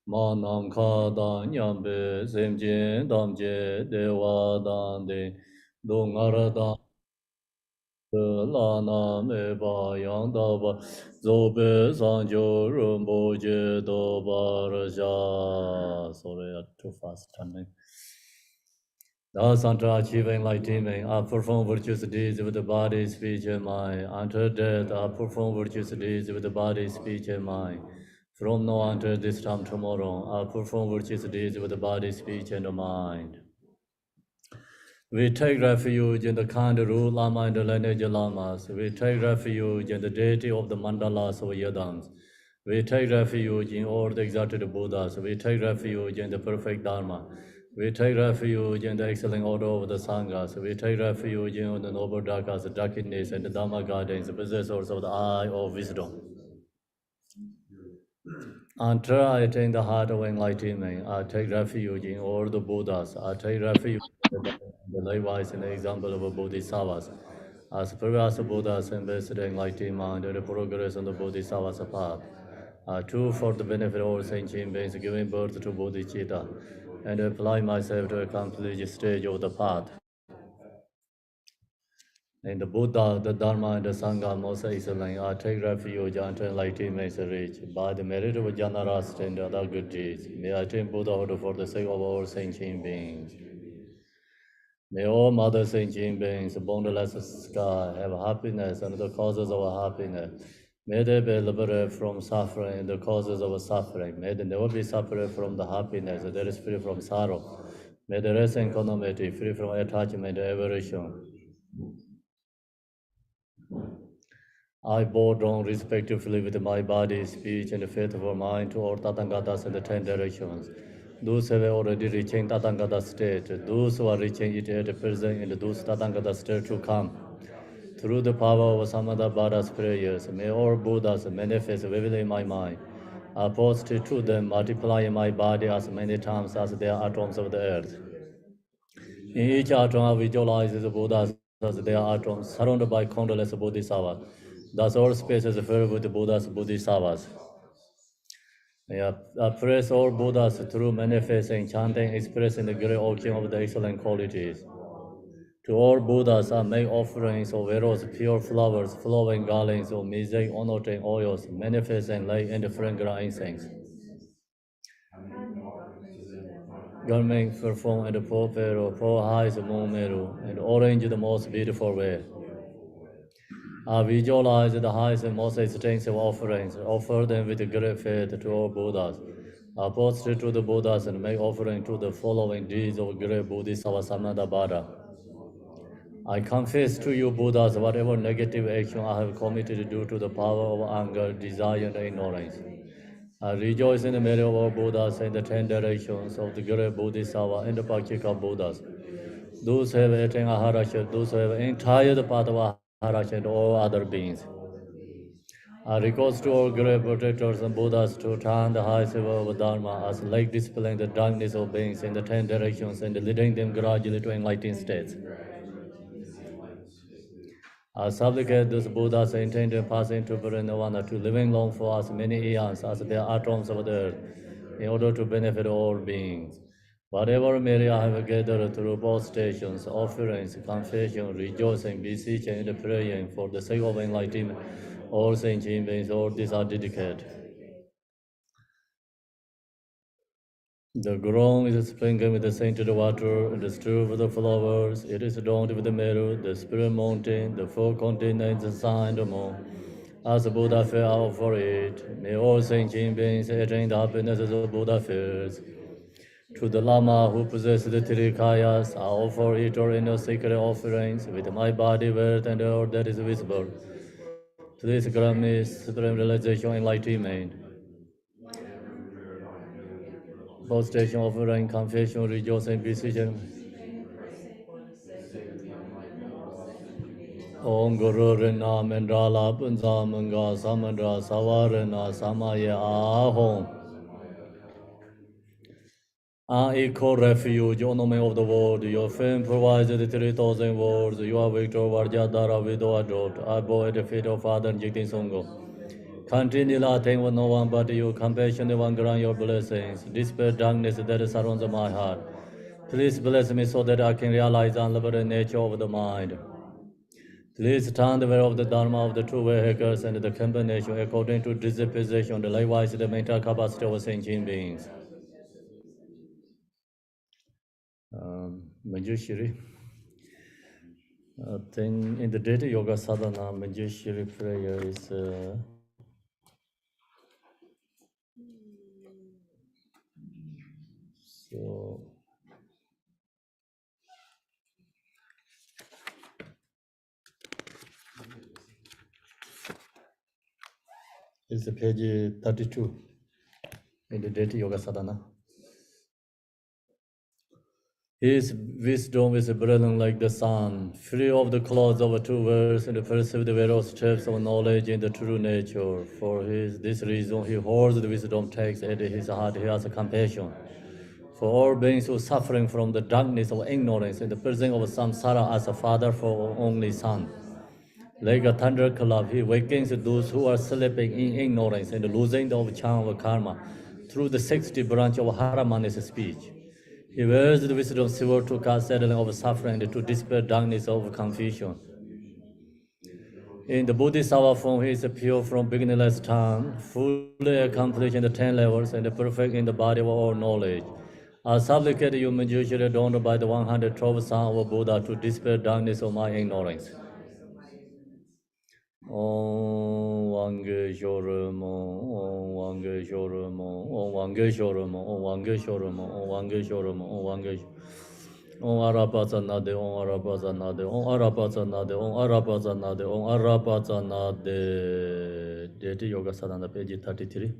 Manam Kada Nyambe Semje Damje Dewa Dande Dongara Lana Meba Yang Daba Zobe Sanjo Rumbo Je Doba Raja. Sorry, too fast turning. Thus, unto achieving enlightenment, I perform virtuous deeds with the body, speech, and mind. Unto death, I perform virtuous deeds with the body, speech, and mind. From now until this time tomorrow, I perform virtuous deeds with the body, speech, and the mind. We take refuge in the kind rule Lama and the lineage Lamas. We take refuge in the deity of the mandalas of Yadams. We take refuge in all the exalted Buddhas. We take refuge in the perfect Dharma. We take refuge in the excellent order of the Sanghas. We take refuge in the noble Dhakas, Dhakinis, and the Dharma guardians, possessors of the eye of wisdom. Until I attain the heart of enlightenment, I take refuge in all the Buddhas. I take refuge in the likewise in the example of Bodhisattvas. As previous Buddhas invested in enlightenment and the progress on the Bodhisattva's path. Two, for the benefit of all sentient beings, giving birth to Bodhicitta, and apply myself to accomplish the stage of the path. In the Buddha, the Dharma, and the Sangha most excellent, I take refuge until enlightenment is reached. By the merit of Janarasta and other good deeds, may I attain Buddhahood for the sake of all sentient beings. May all mother sentient beings, boundless sky, have happiness and the causes of happiness. May they be liberated from suffering and the causes of suffering. May they never be separated from the happiness that is free from sorrow. May they rest in equanimity, free from attachment and aversion. I bow down respectively with my body, speech, and faithful mind to all Tathagatas in the 10 directions. Those who have already reached Tathagata state, those who are reaching it at present, and those Tathagata state to come. Through the power of Samadha Bhara's prayers, may all Buddhas manifest vividly in my mind. I post to them, multiplying my body as many times as there are atoms of the earth. In each atom, I visualize the Buddhas as their atoms, surrounded by countless Bodhisattvas. Thus, all space is filled with Buddhas, Bodhisattvas. I praise all Buddhas through manifesting, chanting, expressing the great ocean of the excellent qualities. To all Buddhas, I make offerings of arrows, pure flowers, flowing garlands of music, honoring oils, manifesting light and fragrant incense. Garment perform and pour pero, pour highs moon meru, and orange the most beautiful way. I visualize the highest and most extensive offerings, offer them with great faith to all Buddhas. I prostrate to the Buddhas and make offering to the following deeds of great Bodhisattva Samadabhara. I confess to you, Buddhas, whatever negative action I have committed due to the power of anger, desire, and ignorance. I rejoice in the merit of all Buddhas and the 10 directions of the great Bodhisattva and the Pakshika Buddhas. Those who have attained Aharasha, those who have entire the path of Aharasha and all other beings. I request to all great protectors and Buddhas to turn the high silver of Dharma as like dispelling the darkness of beings in the 10 directions and leading them gradually to enlightened states. I supplicate those Buddhas intending passing to Nirvana to living long for as many eons as there are atoms of the earth, in order to benefit all beings. Whatever merit I have gathered through both stations, offerings, confession, rejoicing, beseeching, and praying for the sake of enlightenment, all sentient beings, all these are dedicated. The ground is sprinkled with the scented water, and strewed with the flowers. It is adorned with the meadow, the spirit mountain, the four continents, the sun, and the moon. As the Buddha fell out for it, may all sentient beings attain the happiness as the Buddha feels. To the Lama who possesses the three kayas, I offer eternal sacred offerings with my body, wealth, and all that is visible. Please grant me supreme realization and enlightenment. Both station offering, confession, rejoicing, beseeching. Om Guru Rina Mendrala Punza Manga Samandra Savarana Samaya Ahom. I equal refuge, O name of the world. Your fame provides the 3,000 words. You are Victor Varjadara Vido Adot. I bow at the feet of Father Jigtin Songo. Continually think with no one but you, compassion one grant your blessings, dispel darkness that surrounds my heart. Please bless me so that I can realize the unlimited nature of the mind. Please turn the way of the Dharma of the true vehicles and the combination according to disposition, likewise the mental capacity of sentient beings. Manjushri. I think in the Data Yoga Sadhana, Manjushri prayer so it's page 32 in the Data Yoga Sadhana. His wisdom is brilliant like the sun, free of the clouds of two worlds, and perceive the various steps of knowledge in the true nature. For this reason, he holds the wisdom text at his heart. He has compassion for all beings who are suffering from the darkness of ignorance and the prison of samsara as a father for only son. Like a thunderclap, he wakens those who are sleeping in ignorance and losing the charm of karma through the 60 branch of Haramani's speech. He wears the wisdom silver to cast settling of suffering and to dispel darkness of confusion. In the Bodhisattva form, he is pure from beginningless time, fully accomplished in the 10 levels and perfect in the body of all knowledge. I supplicate you, Manjushri, adorned by the 112 Son of Buddha, to dispel darkness of my ignorance. Om Wange Shoramo, Om Wange Shoramo, Om Wange Shoramo, Om Wange Shoramo, Om Wange Shoramo, Om Wange Om Arapazanade, Om Arapazanade, Om Arapazanade, Om Arapazanade, Om Arapazanade. Data Yoga Sadhana, page 33.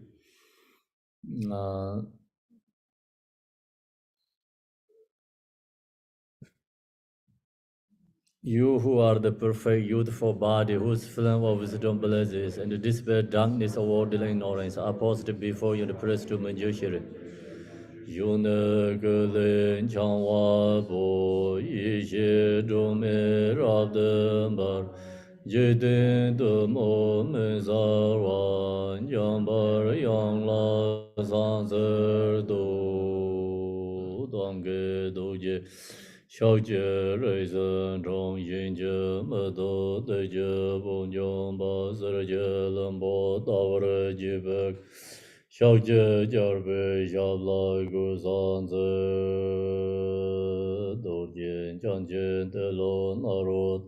You who are the perfect youthful body, whose flame of wisdom blazes, and dispel darkness of worldly ignorance, are posted before you in the praise to Manjushri. Yunagalen Changwa Bo Yishe Dume Rabdambar Jidin Dumo Mizarwan Yambar Yangla Sanzer Do Dongge Doje Shauje Reizan Chong Yinje Mado Deje Bonjong Basar Lambo Tawar Jibek Shauje Jarbe Shabla Guzanze Dorjen Chanjen Telo Narod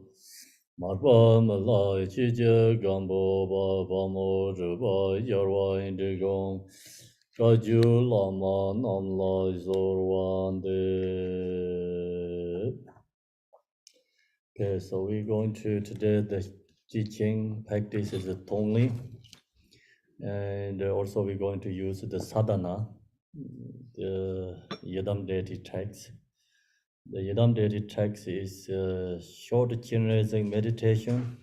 Marpa Malai Chije Gambo Ba Mo Juba Yarwa Indigong Kaju Lama Namlai Zorwande. Okay, so we're going to today the teaching practice is the Tonglen. And also we're going to use the sadhana, the Yadam deity text. The Yadam deity text is short Chenrezig meditation.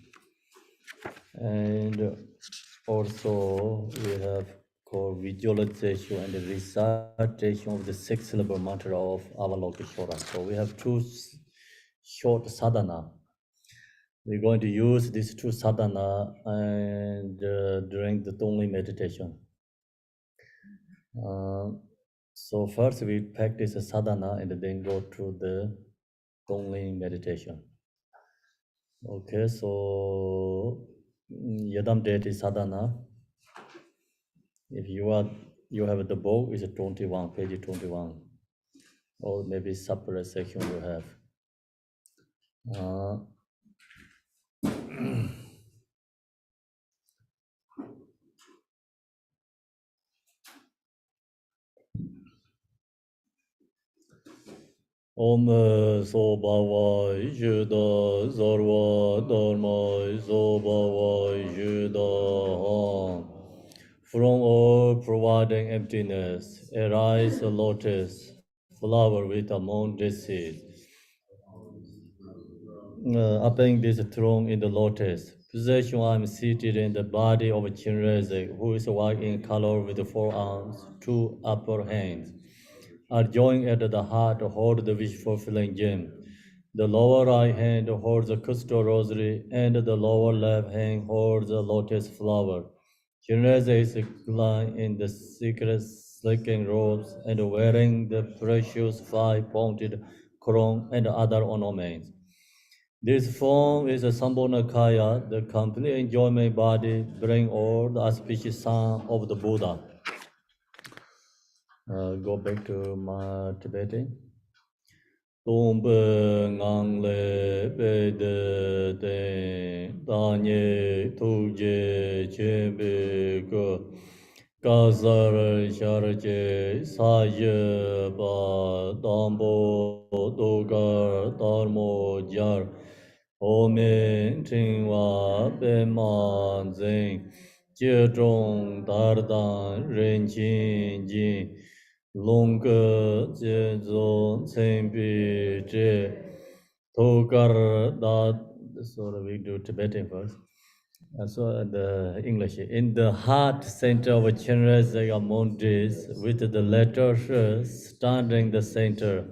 And also we have called visualization and recitation of the 6-syllable mantra of Avalokiteshvara. So we have two short sadhana. We're going to use these two sadhana and during the Tonglen meditation. So first we practice a sadhana and then go to the Tonglen meditation. Okay, so Yadam deity sadhana. If you have the book, is 21, page 21, or maybe separate section you have. Om so bawa juda zarwa dharma so bawa juda ham. From all providing emptiness, arise a lotus, flower with among the seeds. Upping this throne in the lotus, possession I am seated in the body of Chenrezig, who is white in color with 4 arms, 2 upper hands. Are joined at the heart hold the wish-fulfilling gem. The lower right hand holds a crystal rosary, and the lower left hand holds a lotus flower. Chenrezig is clad in the secret silken robes and wearing the precious five-pointed crown and other ornaments. This form is a Sambhonakaya, the complete enjoyment body, bring all the auspicious son of the Buddha. Go back to my Tibetan. Tôn bơ ngang lê bê đê tê đa nhê thu dê chê bê cơ ca sa rê sha rê chê sa yê ba đam bô tô ca tar mô jar ô mê trinh hoa bê man zênh chia trong tar đàn rên chín jinh long ke je zo chen bi je to gar da. So we do Tibetan first. So the English in the heart center of Chenrezig Montes with the letter Sh standing the center.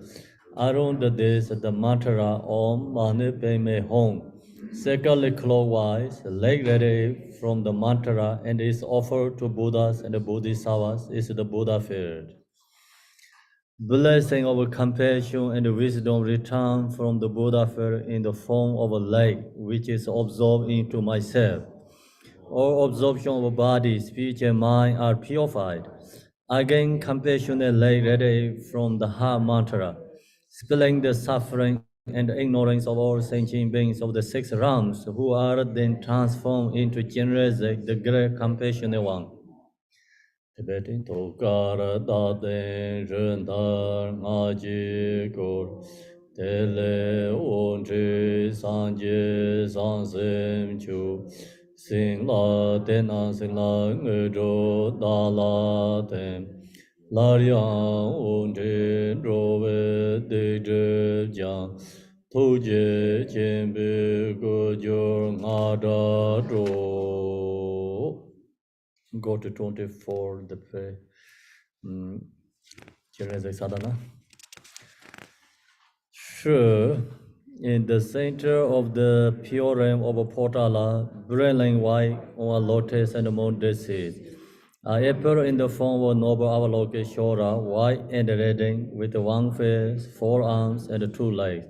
Around this the mantra Om Mani Padme Hum. Secondly clockwise, leg ready from the mantra and is offered to Buddhas and the Bodhisattvas is the Buddha field. Blessing of compassion and wisdom return from the Buddha fear in the form of a light which is absorbed into myself. All absorption of body, speech, and mind are purified. Again, compassionate light radiates from the heart mantra, spilling the suffering and ignorance of all sentient beings of the six realms, who are then transformed into Chenrezig, the great compassionate one. Tibetan Tokara Daden Rendar Ngaji Kor Tele Onji Sanje Sansem Chu Sing La Tena Sing La Ngujo Da La Tem Lariang Onji Rove De Je Jiang Tu Je Chen Bi Go Jor Ngada Do. Go to 24, the Chenrezig sadhana. Sure, in the center of the pure realm of Potala, brilliant white on a lotus and moon seeds, I appear in the form of noble Avalokiteshvara, white and radiant, with one face, four arms, and two legs.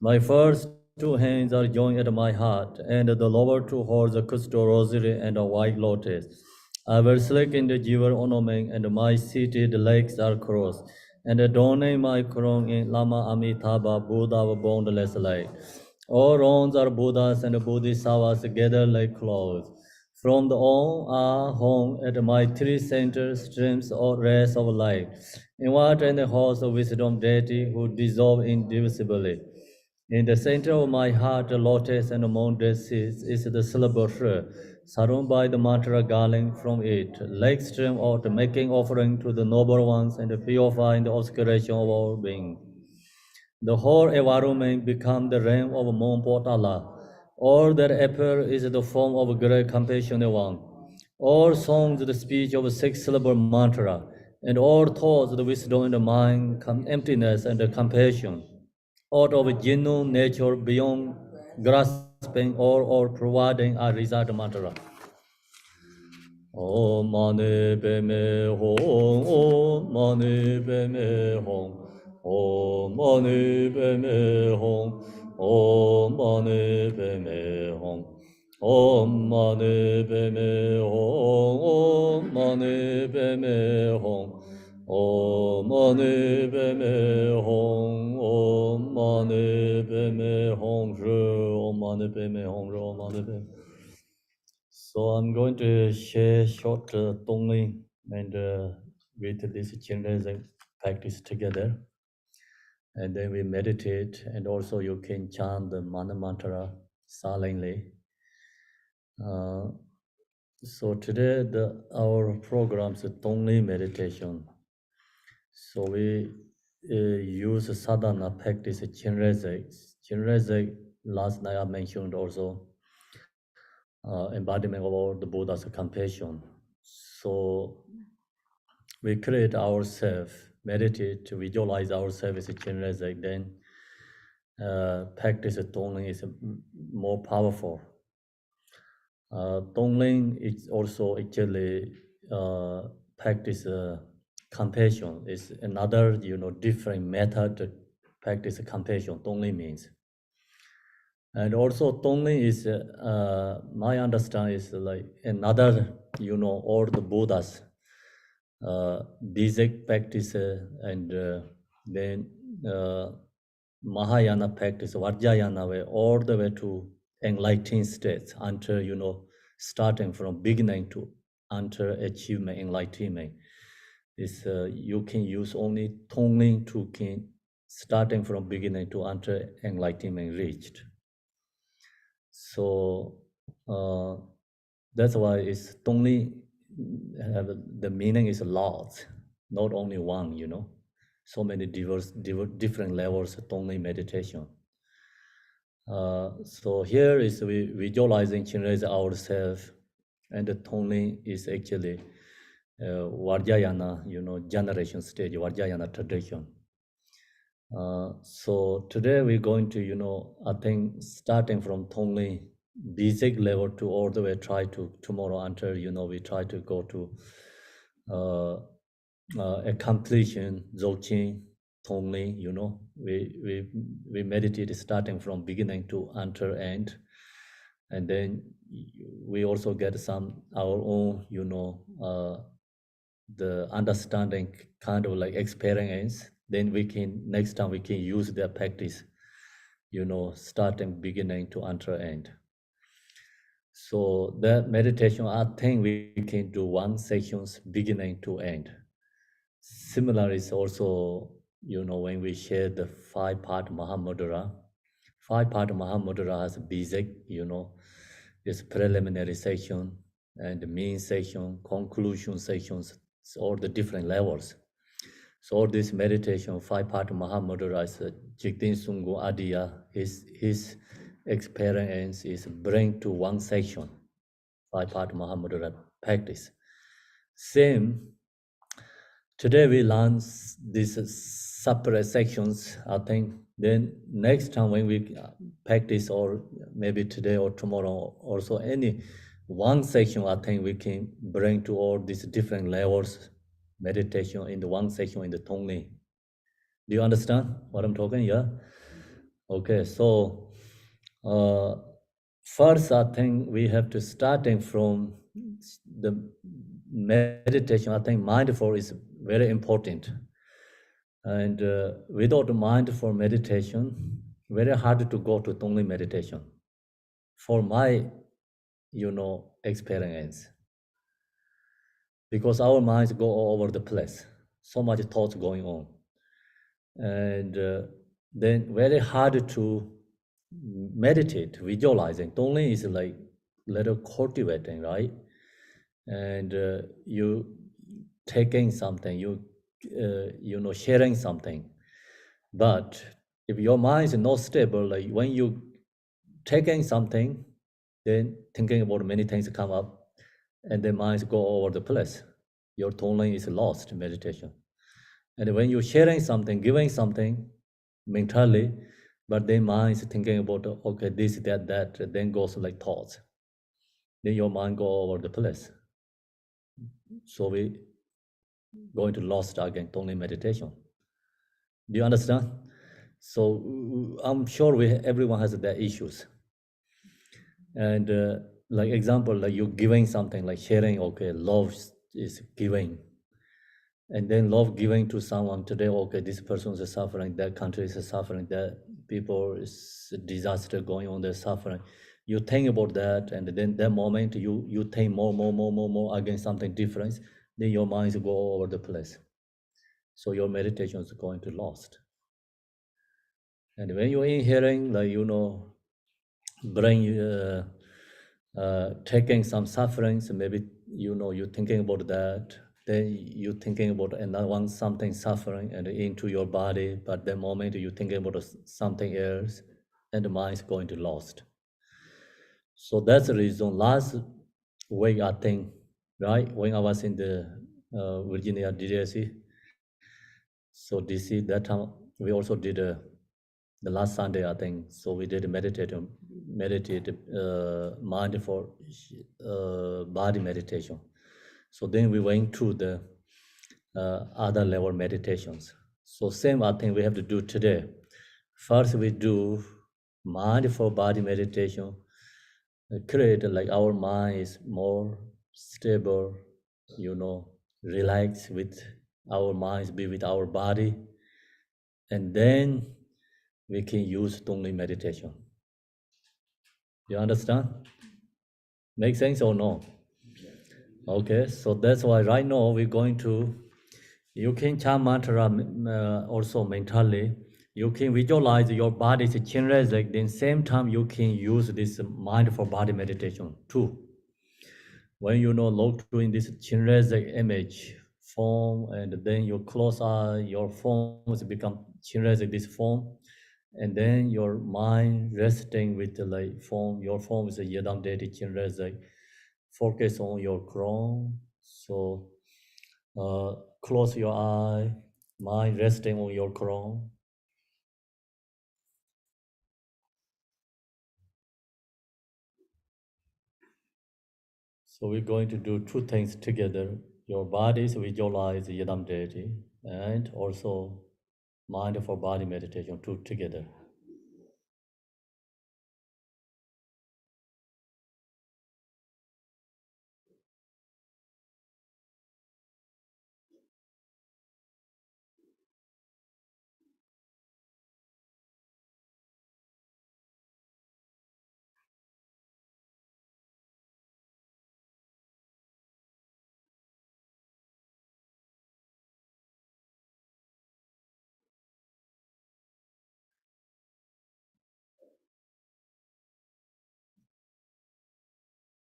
My first two hands are joined at my heart, and the lower two hold the crystal rosary and a white lotus. I wear silk in the jiva ornament, and my seated legs are crossed, and adorning my crown in Lama Amitabha, Buddha of boundless light. All rounds are Buddhas and Bodhisattvas together like clouds. From the Om are home at my three center streams or rays of light, inward and the house of wisdom deity who dissolve indivisibly. In the center of my heart, the lotus and the mountain sits is the syllable Sh, surrounded by the mantra garland from it, like stream out, making offering to the noble ones and purifying the obscuration of our being. The whole environment becomes the realm of Mount Potala. All that appear is the form of a great compassionate one. All songs the speech of a six-syllable mantra, and all thoughts the wisdom in the mind, emptiness and the compassion out of genuine nature beyond grasping or providing a result mantra. Om Mani Padme Hum, Om Mani Padme Hum, Om Mani Padme Hum, Om Mani Padme Hum, Om Mani Padme Hum, Om Mani Padme Hum, Om Mani Padme Hum, Om Mani Padme Hum, Om Mani Padme Hum, Om Mani Padme. So I'm going to share short Tonglen and with this Chenrezig practice together. And then we meditate, and also you can chant the Mana Mantra silently. So today our program is Tonglen meditation. So we use sadhana practice Chenrezig. Chenrezig, last night I mentioned also, embodiment of all the Buddha's compassion. So we create ourselves, meditate, visualize ourselves as a Chenrezig, then practice Tonglen is more powerful. Tonglen is also actually practice compassion. Is another different method to practice compassion. Tonglen means, and also Tonglen is my understanding is like another all the Buddhas basic practice and then uh, Mahayana practice, Vajrayana way, all the way to enlightened states until, starting from beginning to until achievement, enlightenment. Is you can use only Tonglen to can starting from beginning to until enlightenment reached. So that's why it's Tonglen have the meaning is lots, not only one, so many different levels of Tonglen meditation. So here is we visualizing Chenrezig ourselves, and the Tonglen is actually Vajrayana, generation stage, Vajrayana tradition. So today we're going to, I think, starting from Tonglen basic level to all the way try to tomorrow until, we try to go to a completion, Dzogchen, Tonglen, we meditate starting from beginning to until end. And then we also get some our own, the understanding kind of like experience. Then we can next time we can use their practice, starting beginning to until end. So that meditation, I think we can do one sections beginning to end. Similar is also, when we share the 5-part Mahamudra. 5-part Mahamudra has basic, this preliminary section and the main section, conclusion sections, all the different levels. So all this meditation, 5-part Mahamudra is Jigten Sungu Adiya, his experience is bring to one section, 5-part Mahamudra practice. Same, today we learn these separate sections, I think. Then next time when we practice, or maybe today or tomorrow, also any one section, I think we can bring to all these different levels meditation in the one section in the Tonglen. Do you understand what I'm talking? Yeah. Okay. So first, I think we have to starting from the meditation. I think mindful is very important. And without mindful meditation, very hard to go to Tonglen meditation. For my, experience, because our minds go all over the place, so much thoughts going on, and then very hard to meditate, visualizing. Tonglen is like little cultivating, right? And you taking something, sharing something. But if your mind is not stable, like when you taking something, then thinking about many things come up, and the minds go all over the place. Your Tonglen is lost in meditation. And when you're sharing something, giving something mentally, but then mind is thinking about, okay, this, that, then goes like thoughts. Then your mind go all over the place. So we going to lost again Tonglen meditation. Do you understand? So I'm sure everyone has their issues. And like example, like you're giving something, like sharing, okay, love is giving. And then love giving to someone today, okay, this person is suffering, that country is suffering, that people is a disaster going on, they're suffering. You think about that, and then that moment you think more against something different, then your minds go all over the place. So your meditation is going to lost. And when you're inhaling, like bring taking some sufferings, maybe you're thinking about that, then you're thinking about another one, something suffering and into your body, but the moment you're thinking about something else, and the mind is going to lost. So that's the reason. Last week, I think, right, when I was in the Virginia DDSC, so DC, that time we also did the last Sunday, I think. So we did a meditative, mindful body meditation. So then we went to the other level meditations. So same, I think we have to do today. First, we do mindful body meditation. Create like our mind is more stable, relax with our minds, be with our body, and then we can use Tonglen meditation. You understand? Make sense or no? Okay, so that's why right now we're going to, you can chant mantra also mentally. You can visualize your body's Chenrezig, then same time you can use this mindful body meditation too. When look to in this Chenrezig image form, and then you close eye, your form has become Chenrezig, this form, and then your mind resting with the like form. Your form is a Yadam Deity Chenrezig. Focus on your crown. So close your eye, mind resting on your crown. So we're going to do two things together. Your bodies visualize Yadam deity, and also mindful body meditation, two together.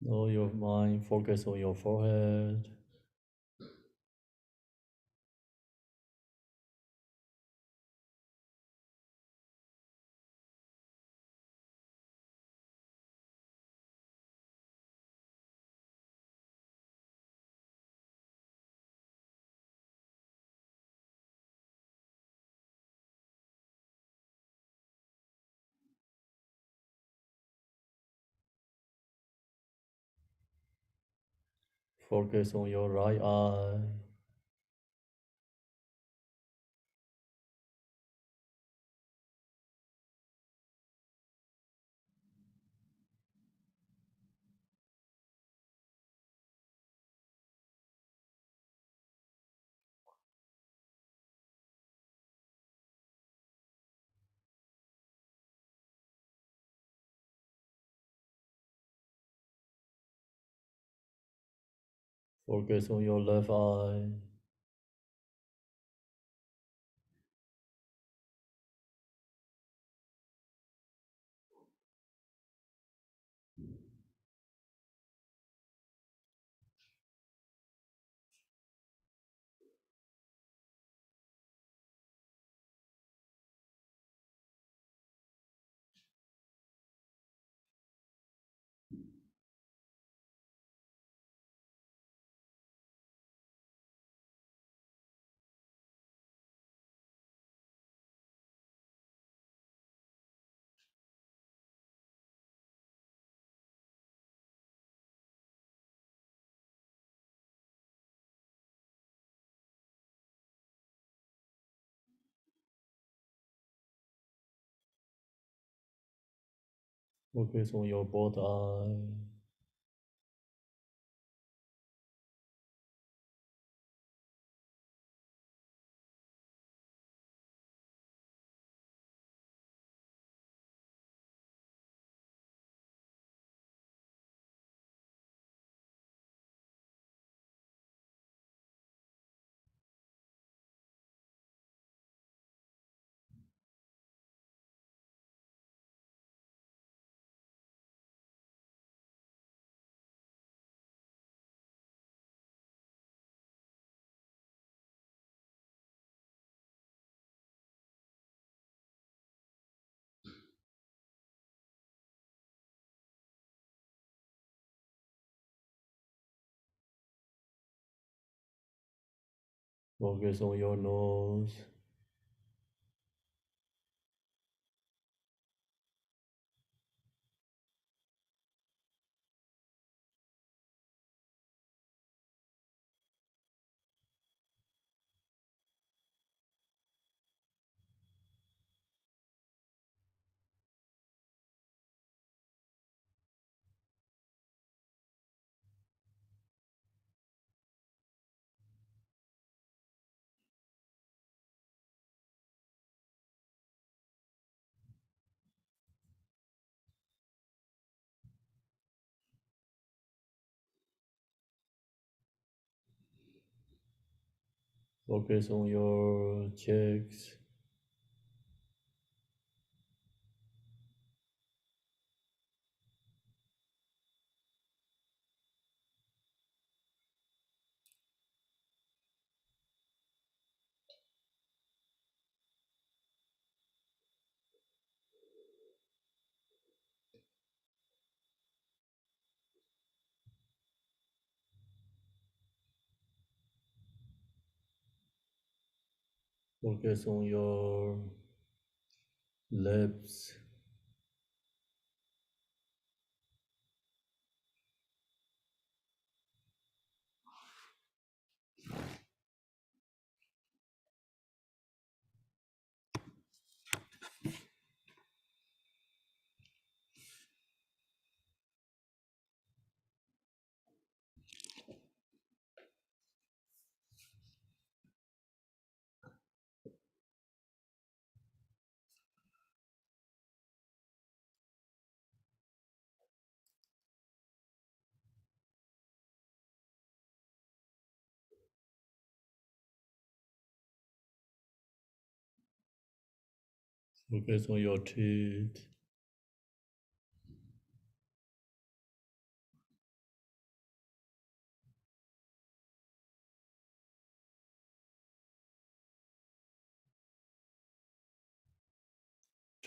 So your mind focus on your forehead. Focus on your right eye. Focus on your left eye. Focus on your both eye. Focus on your nose. Focus on your cheeks. Focus on your lips. Focus on your teeth.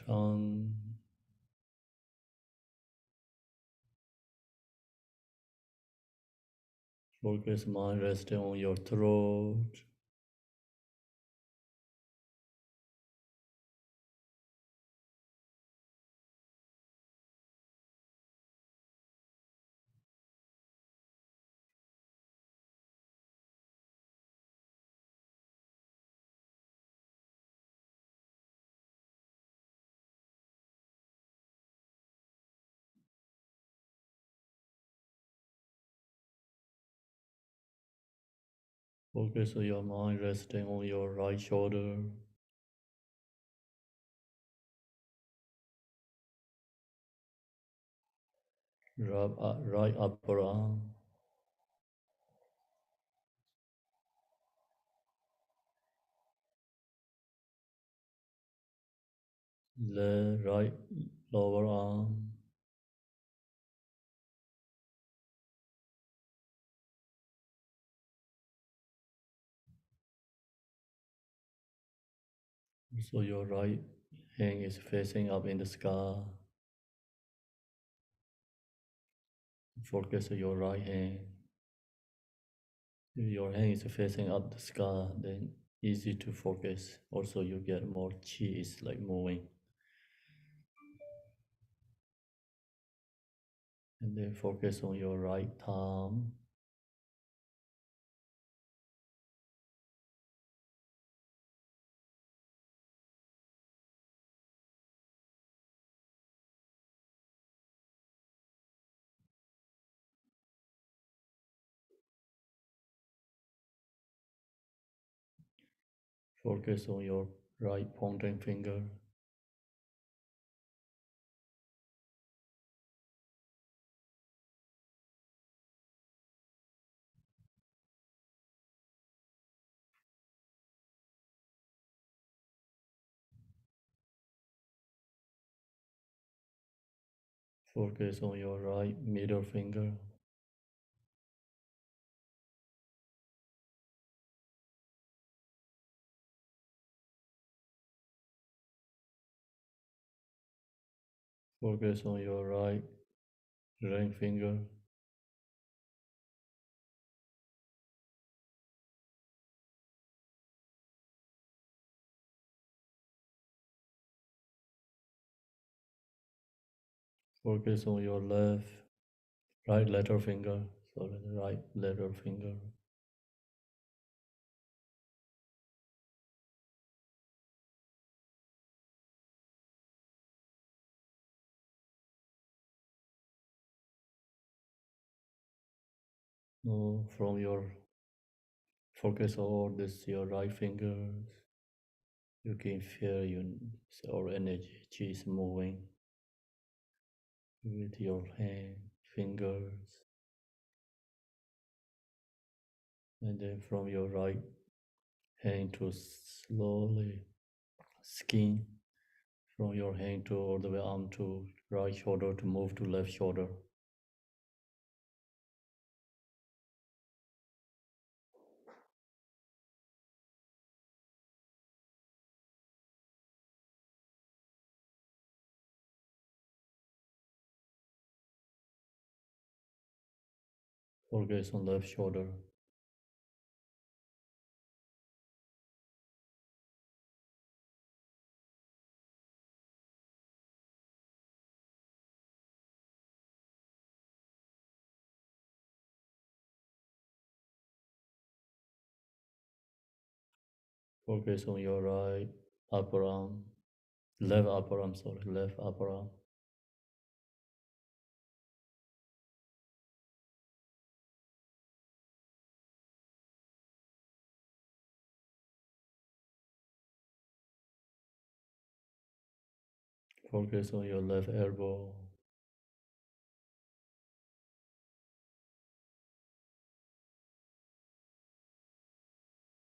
Tongue. Focus mind resting on your throat. Focus on your mind resting on your right shoulder. Right upper arm. Right lower arm. So your right hand is facing up in the sky. Focus on your right hand. If your hand is facing up the sky, then easy to focus. Also, you get more chi is like moving. And then focus on your right thumb. Focus on your right pointing finger. Focus on your right middle finger. Focus on your right ring finger. Focus on your right letter finger. Sorry, the right letter finger. No, from your focus on this your right fingers. You can feel your energy is moving with your hand, fingers, and then from your right hand to slowly skin from your hand to all the way arm to right shoulder to move to left shoulder. Focus on left shoulder. Focus on your right upper arm, left upper arm, sorry, left upper arm. Focus on your left elbow.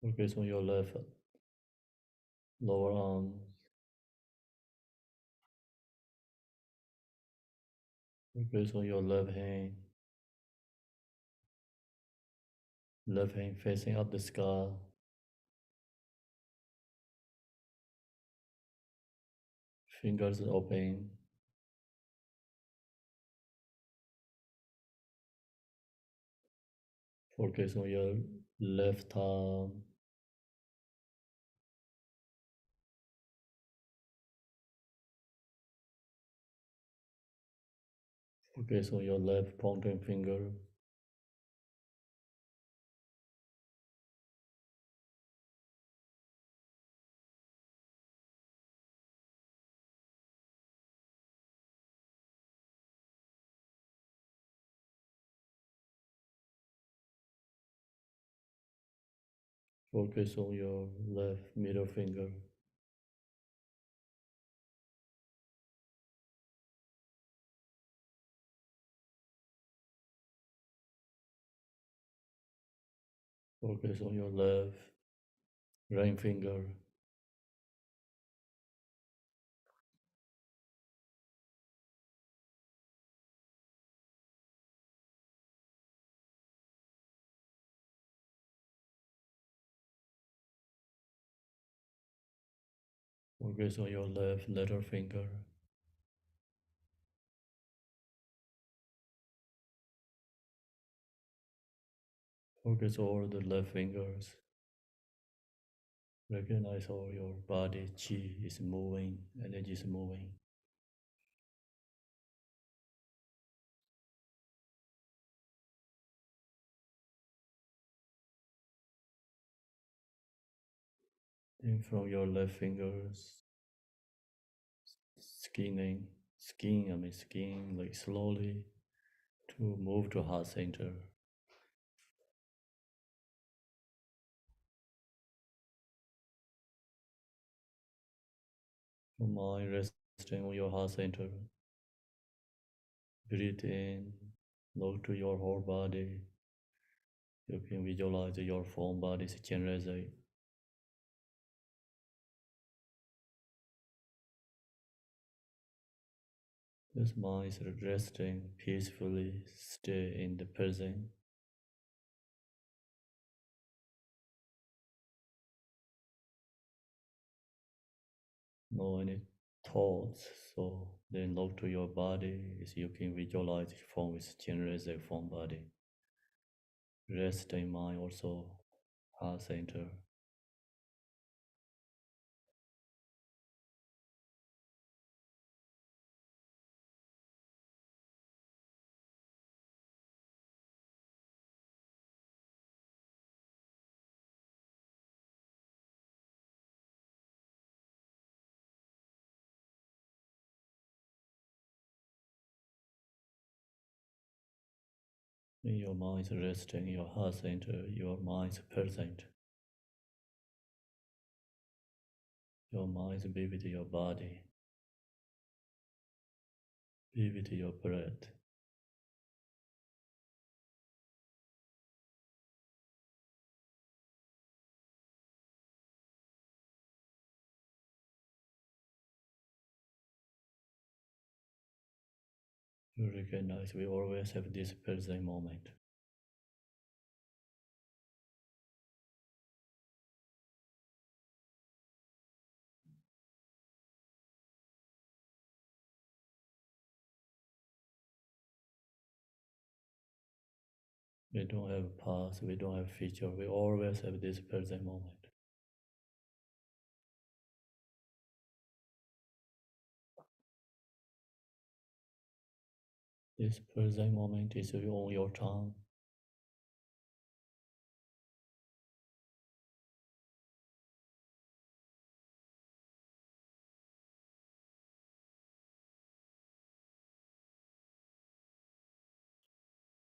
Focus on your left lower arm. Focus on your left hand facing up the sky. Fingers open. Focus on your left arm. Focus on your left pointing finger. Focus on your left middle finger. Focus on your left ring finger. Focus on your left little finger. Focus all the left fingers. Recognize all your body, chi is moving, energy is moving. Then from your left fingers, skin, like slowly to move to heart center. Your mind resting on your heart center. Breathe in, look to your whole body. You can visualize your form body is Chenrezig. This mind is resting peacefully, stay in the present. No any thoughts, so then look to your body as you can visualize the form is Chenrezig form body. Rest in mind also, heart center. When your mind is resting, your heart center, your mind is present. Your mind is be with your body, be with your breath. We recognize we always have this present moment. We don't have past, we don't have future, we always have this present moment. This present moment is on your tongue.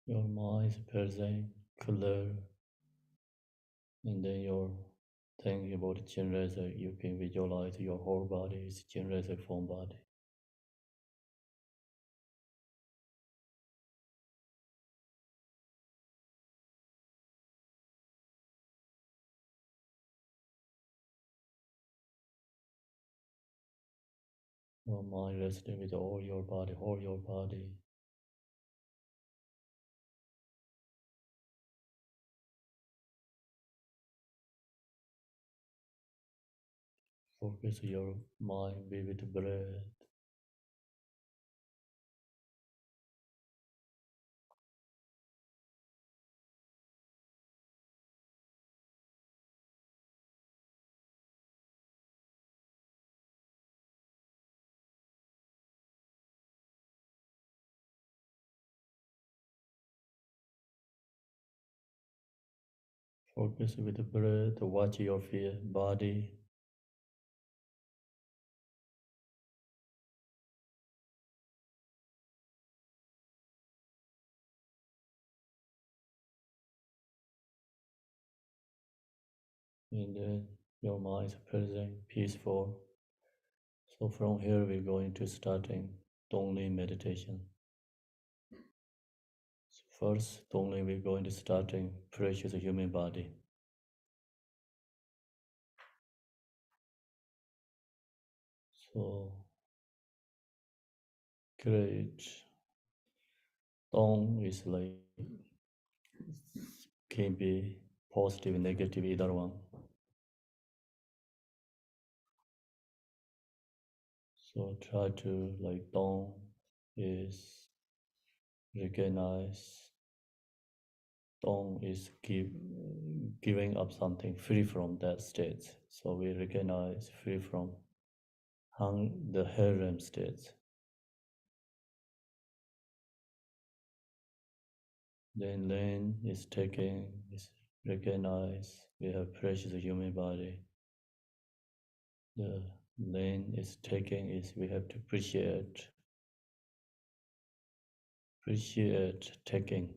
Your mind is present, clear, and then you're thinking about Chenrezig, you can visualize your whole body is Chenrezig form body. Your mind resting with all your body, whole your body. Focus your mind be with the breath. Focus with the breath, watch your fear, body. And then your mind is present, peaceful. So from here we're going to starting Tonglen meditation. So first, Tonglen we're going to starting precious human body. So great. Tong is like can be positive, negative, either one. So try to like Tong is recognize. Tong is giving up something free from that state. So we recognize free from the harem states. Then Len is taking, is recognize we have precious human body. The Len is taking is we have to appreciate taking.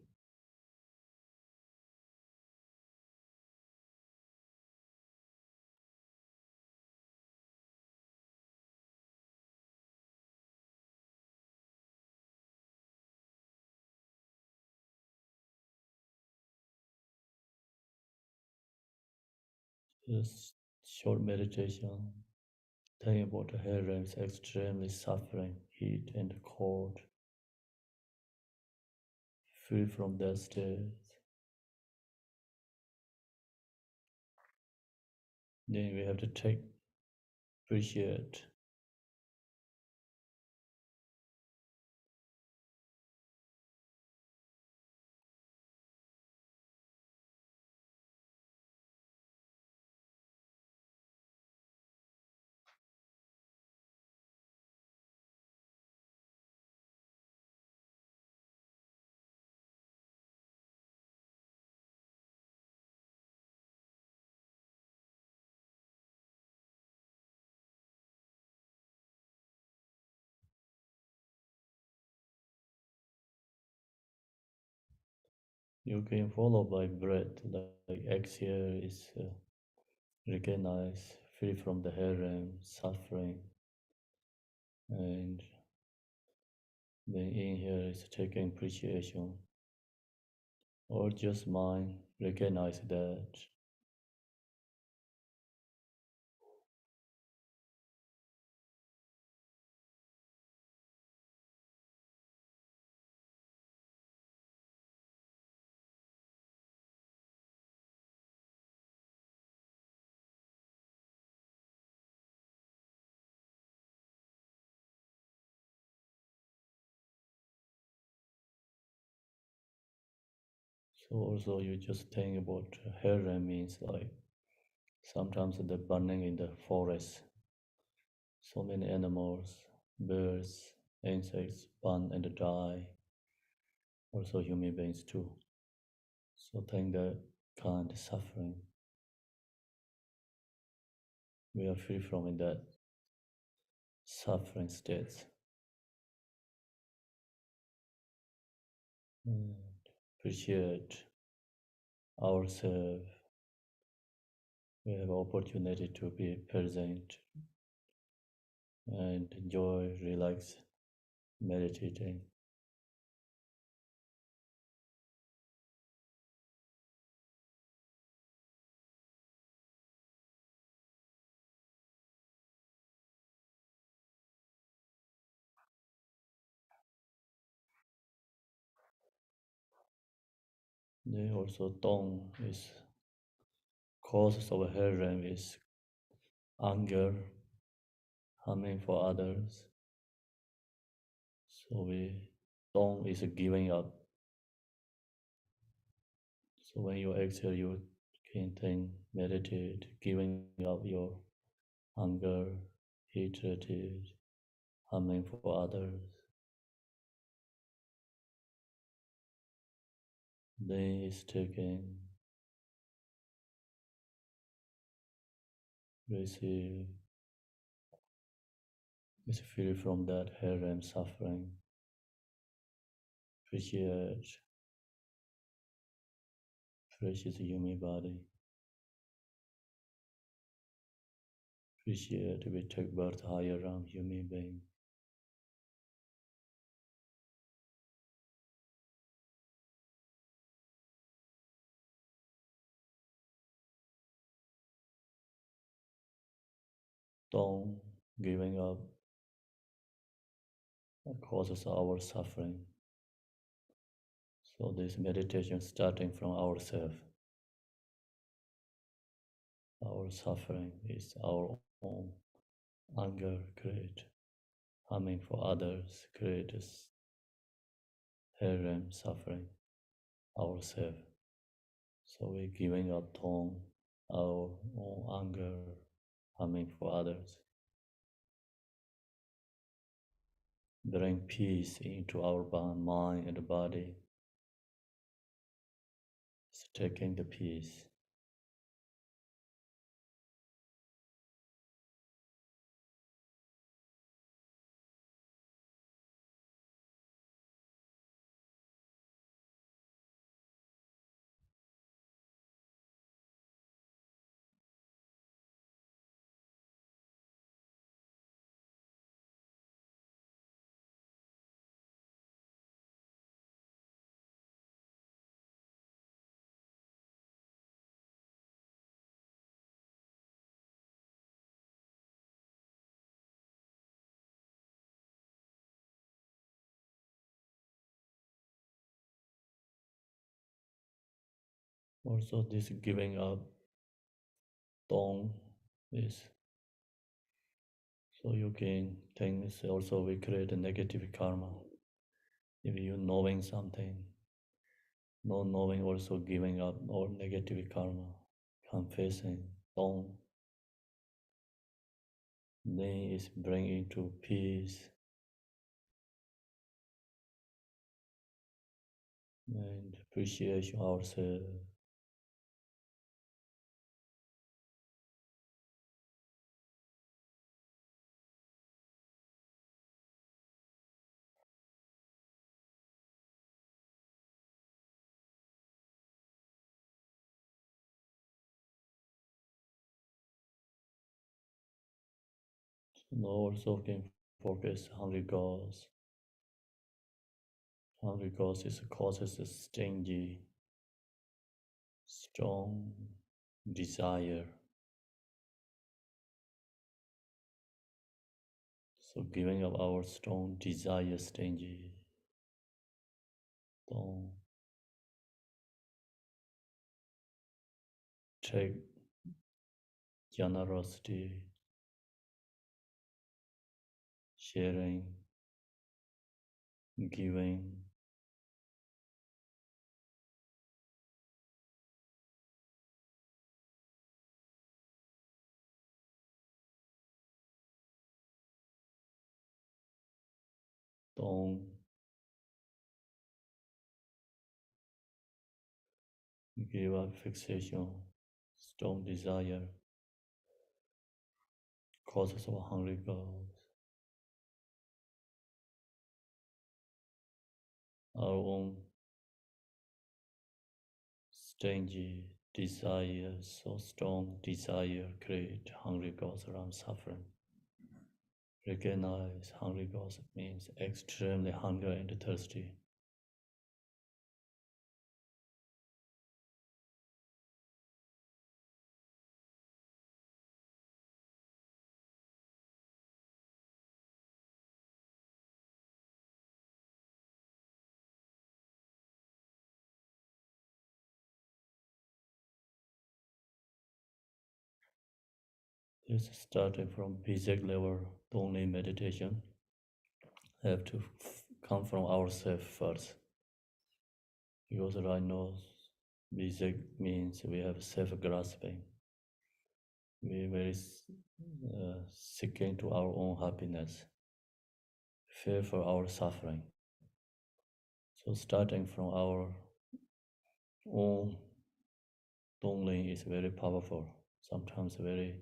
Just short meditation. Think about the harems extremely suffering, heat and cold. Free from that state. Then we have to appreciate. You can follow by breath, like exhale is recognize free from the harem, suffering, and then inhale is taking appreciation, or just mind recognize that. So also you just think about Hera means like sometimes the burning in the forest. So many animals, birds, insects burn and die. Also human beings too. So think that kind of suffering. We are free from in that suffering states. And appreciate ourselves. We have opportunity to be present and enjoy, relax, meditating. Then also Tong is causes of harem is anger, harming for others. So we Tong is giving up. So when you exhale, you can think, meditate, giving up your anger, hatred, harming for others. Then is taking, receive, is free from that harem suffering. Appreciate, precious human body. Appreciate we take birth higher ram human being. Don't giving up causes our suffering. So this meditation starting from ourselves. Our suffering is our own anger create harming for others creates harem suffering ourselves. So we're giving up tone, our own anger, harming for others. Bring peace into our mind and body. It's taking the peace. Also, this giving up tone is so you can things also we create a negative karma. If you knowing something, no knowing also giving up or negative karma, confessing, tone, then is bringing to peace and appreciation ourselves. Now also can focus hungry cause. Hungry cause is causes a stingy, strong desire. So giving up our strong desire stingy. Don't take generosity, sharing, giving, Don't give up fixation, strong desire, causes of hungry goals, our own stingy desire, so strong desire create hungry goals around suffering. Recognize hungry goals means extremely hunger and thirsty. This is starting from basic level, Tonglen meditation. Have to come from ourselves first. Because right now, basic means we have self-grasping. We very seeking to our own happiness, fear for our suffering. So starting from our own Tonglen is very powerful, sometimes very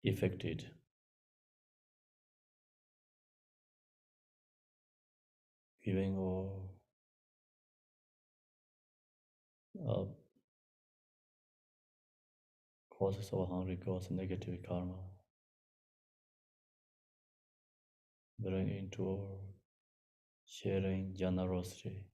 effective. Giving or uh, causes of hungry cause negative karma. Bring into sharing generosity.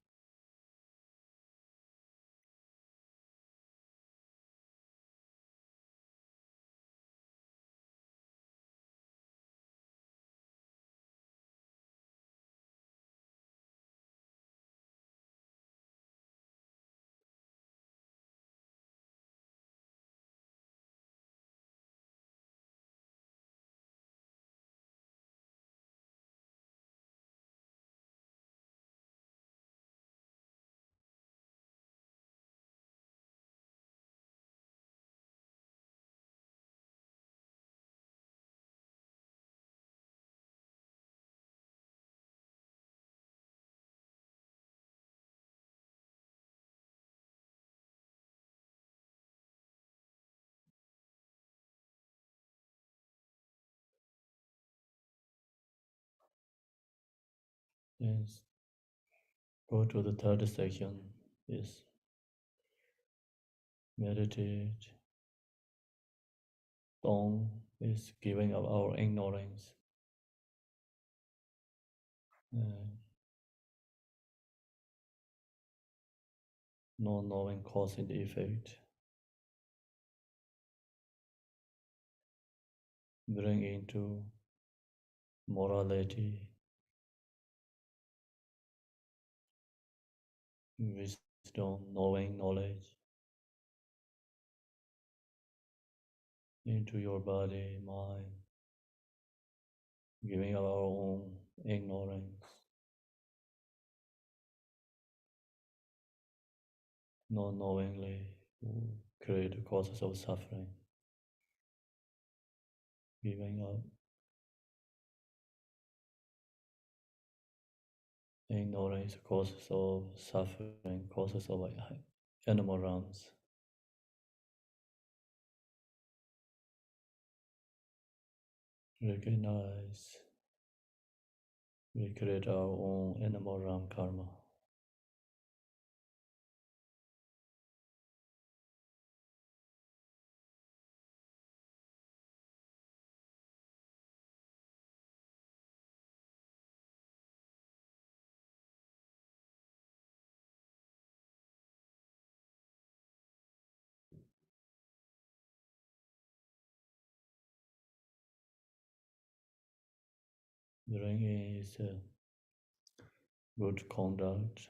Yes. Go to the third section. Is meditate. Dong is giving up our ignorance. Uh, not knowing cause and effect. Bring into morality, wisdom, knowing knowledge into your body, mind, giving up our own ignorance, not knowingly create the causes of suffering, giving up ignorance causes of suffering, causes of animal realms. Recognize we create our own animal realm karma. Bringing is good conduct,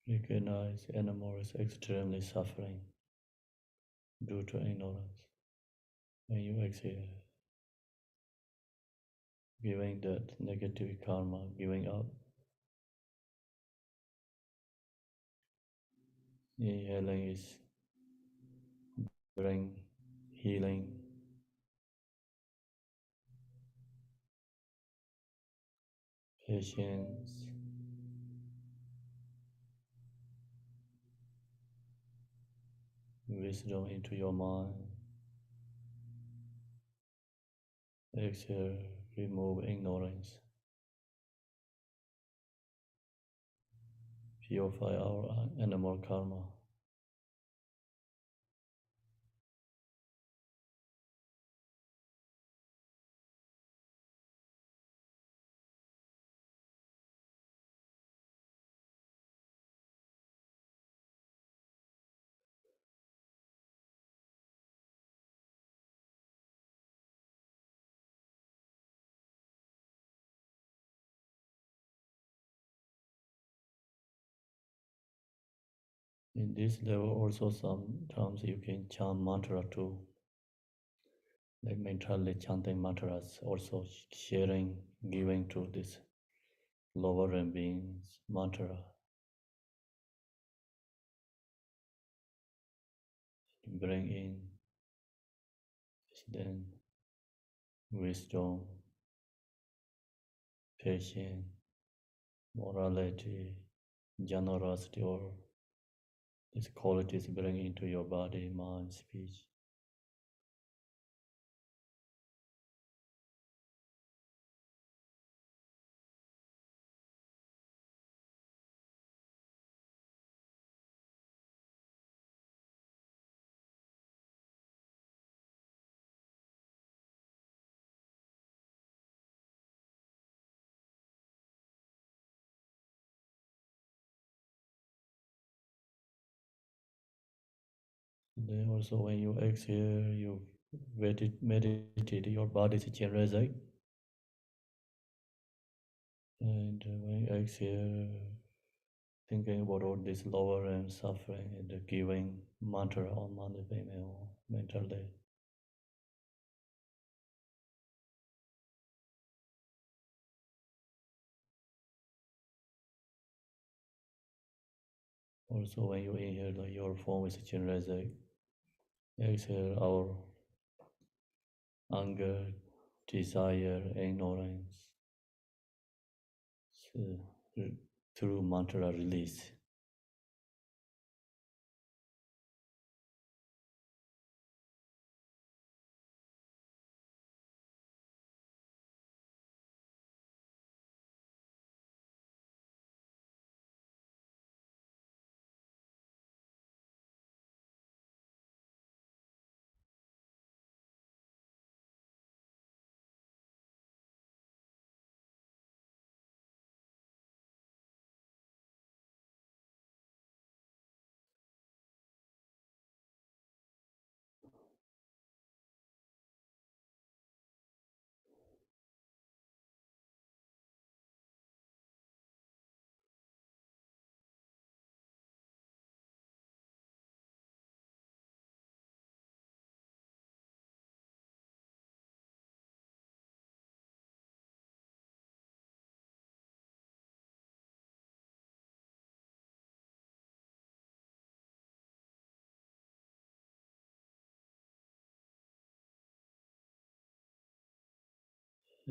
Recognize animals extremely suffering due to ignorance. When you exhale, giving that negative karma, giving up. Inhaling is bring healing, patience, wisdom into your mind. Exhale, remove ignorance, purify our animal karma. In this level, also sometimes you can chant mantra too, like mentally chanting mantras, also sharing, giving to this lower end beings mantra. Bring in then wisdom, patience, morality, generosity, or these qualities bring into your body, mind, speech. Then also when you exhale, you meditate your body's Chenrezig. And when you exhale, thinking about all this lower and suffering and the giving mantra on mentally. Also when you inhale, your form is Chenrezig. Exhale our anger, desire, ignorance. So, through mantra release.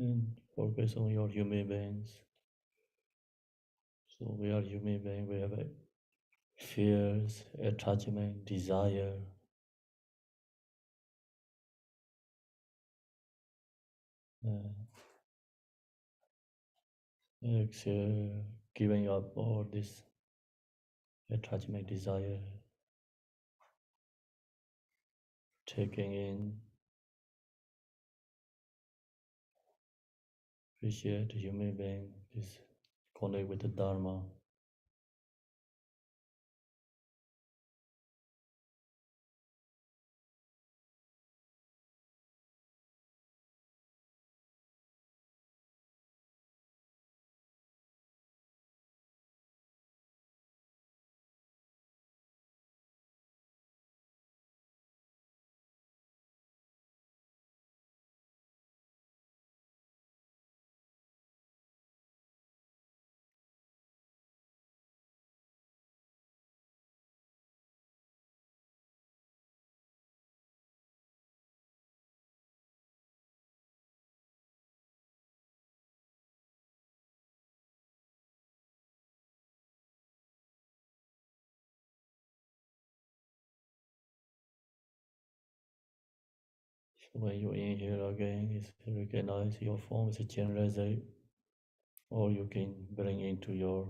And focus on your human beings. So we are human beings, we have fears, attachment, desire. Uh, exhale, giving up all this attachment, desire, taking in, appreciate human being, this connect with the Dharma. So when you inhale again, is recognize your form is a Chenrezig, or you can bring into your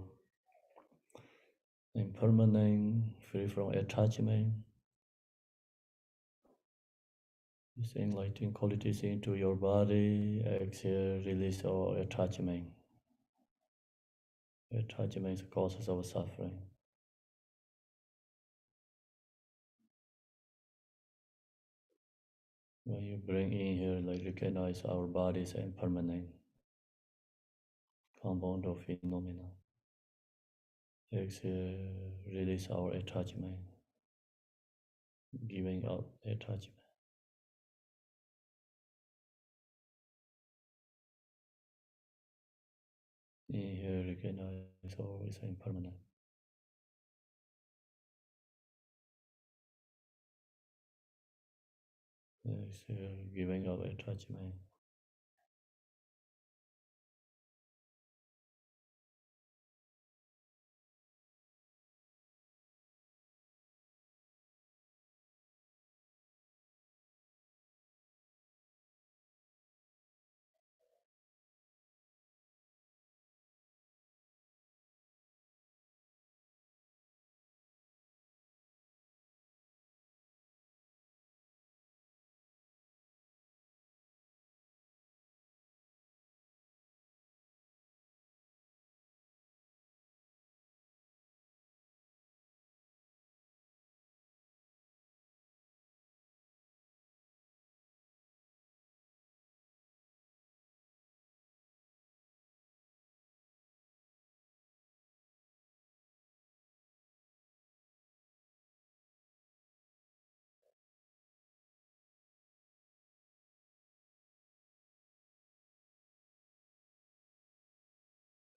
impermanent, free from attachment. This enlightening qualities into your body. Exhale, release all attachment. Attachment is the causes of suffering. When you bring in here, like recognize our body is impermanent, compound of phenomena. Exhale, release our attachment, giving up attachment. Inhale, recognize all is impermanent. Exhale, giving up attachment.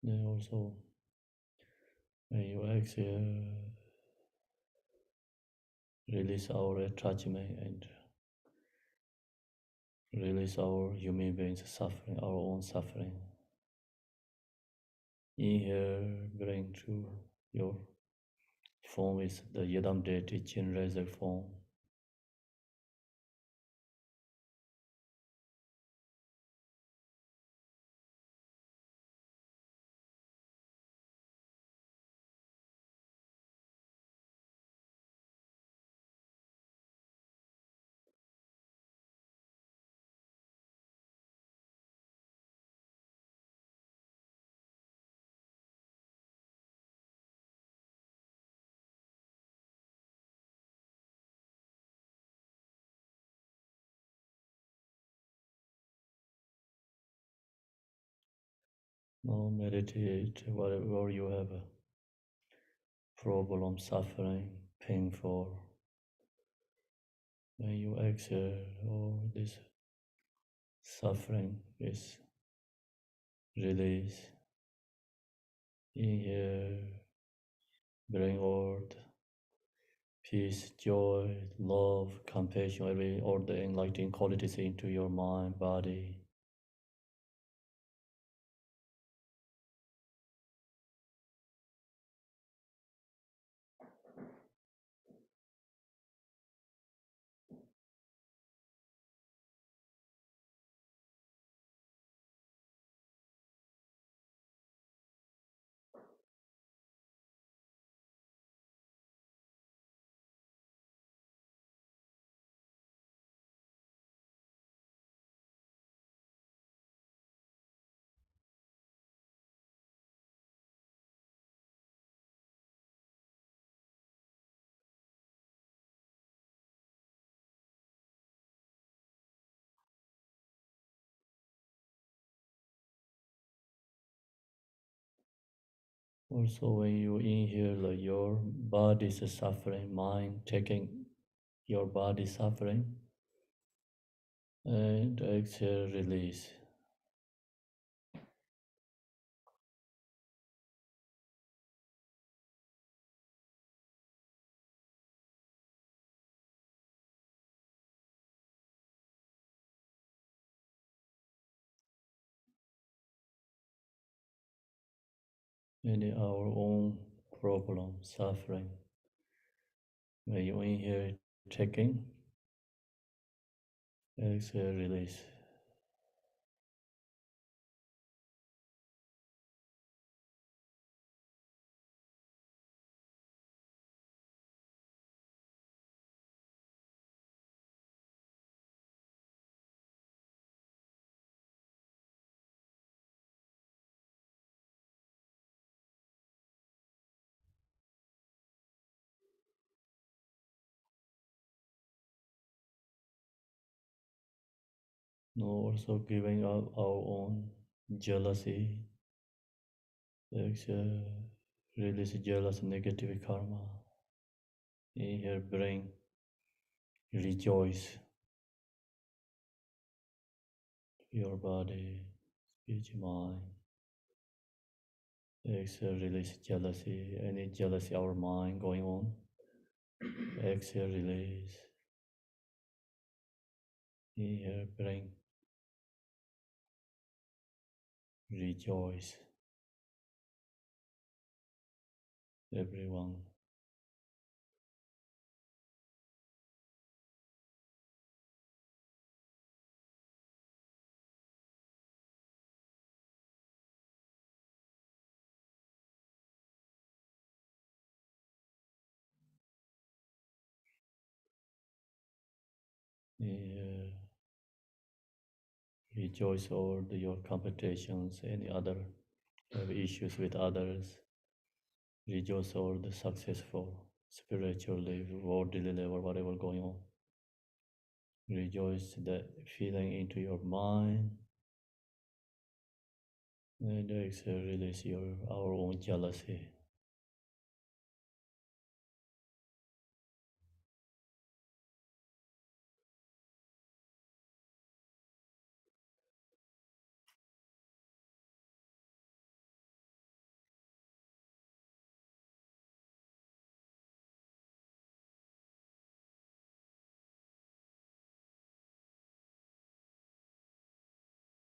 Then also, when you exhale, release our attachment and release our human beings suffering, our own suffering. Inhale, bring to your form is the Yadam deity Chenrezig form. Now meditate wherever you have a problem, suffering, painful. When you exhale, all this suffering is released. Inhale, bring all the peace, joy, love, compassion, all the enlightening qualities into your mind, body. Also, when you inhale, your body is suffering, mind taking your body suffering, and exhale, release. And our own problem, suffering. When you inhale, taking, Exhale, release. Now also giving up our own jealousy. Exhale, release jealous negative karma. Inhale, bring, rejoice your body, speech, mind. Exhale, release jealousy, any jealousy our mind going on. Exhale, release. Inhale, bring, rejoice. Everyone. Inhale, rejoice over your competitions, any other have issues with others. Rejoice over the successful spiritually, worldly level, whatever going on. Rejoice that feeling into your mind. And exhale, release our own jealousy.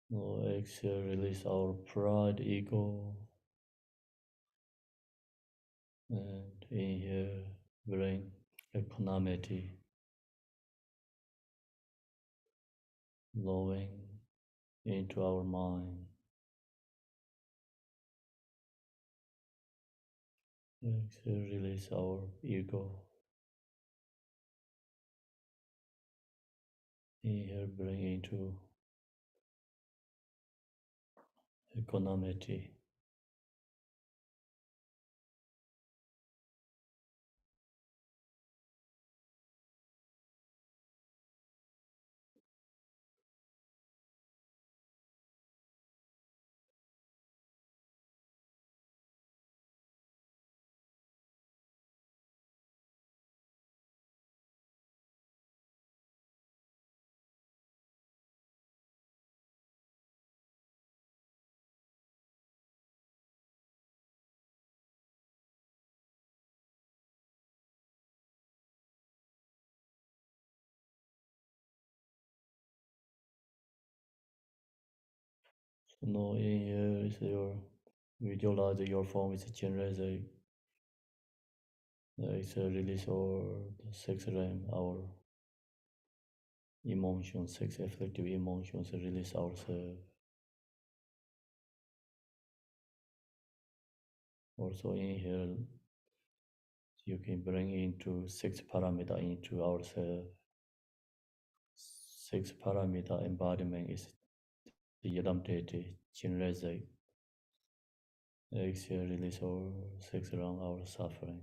Now exhale, release our pride, ego. And inhale, bring equanimity, flowing into our mind. Exhale, release our ego. Inhale, bring into equanimity. So now inhale is visualize your form is Chenrezig. Exhale, release the six realm, our emotions, six afflictive emotions, release ourselves. Also inhale, you can bring into six parameter into ourselves. Six parameter embodiment is the Yadam Chenrezig. Exhale, release all six around our suffering.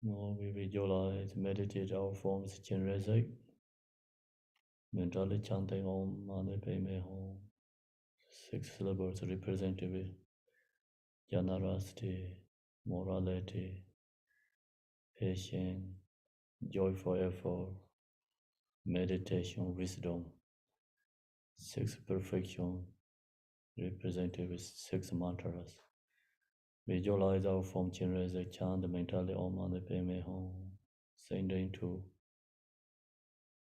Now we visualize, meditate our forms Chenrezig, mentally chanting Om Mani Padme Hum. 6 syllables representative generosity, morality, patience, joyful effort, meditation, wisdom. 6 perfection represented with 6 mantras. Visualize our form Chenrezig, chant mentally Om Mani Padme Hum, sending to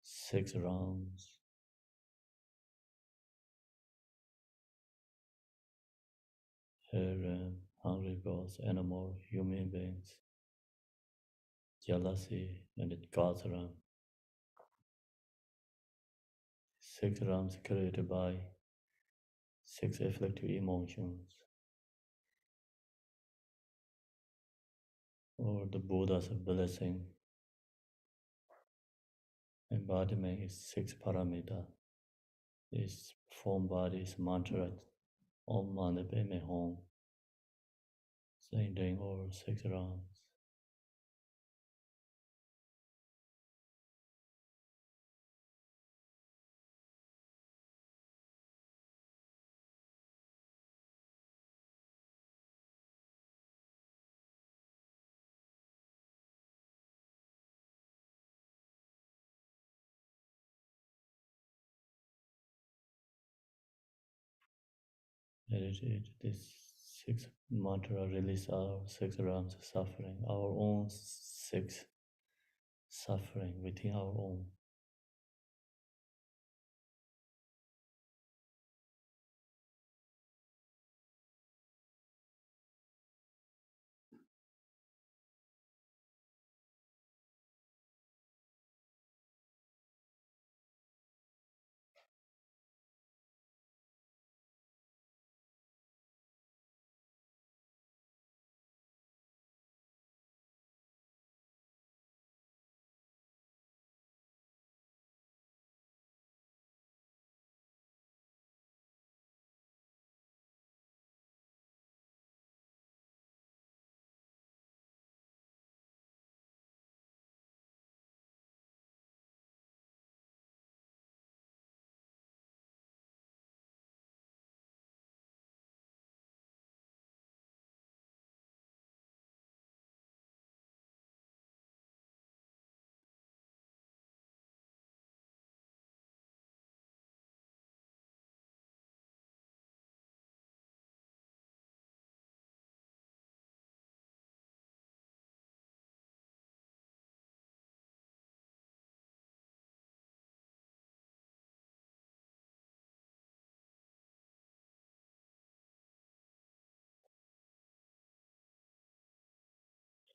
6 rounds. Harem, hungry gods, animal, human beings, jealousy, and God's realm. 6 realms created by 6 afflictive emotions, or the Buddha's blessing. Embodiment is 6 paramita. This form body is mantra Om Mani Padme Hum, sending over 6 rounds. Meditate. This 6 mantra release our 6 realms of suffering, our own 6 suffering within our own.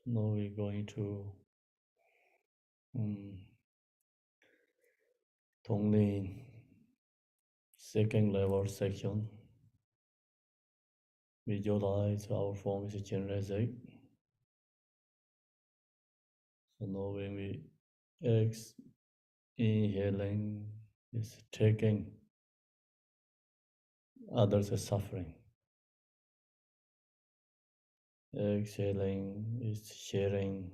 Now we're going to um, Tonglen, second level section. Visualize our form is Chenrezig. So now when we inhaling is taking others' suffering. Exhaling is sharing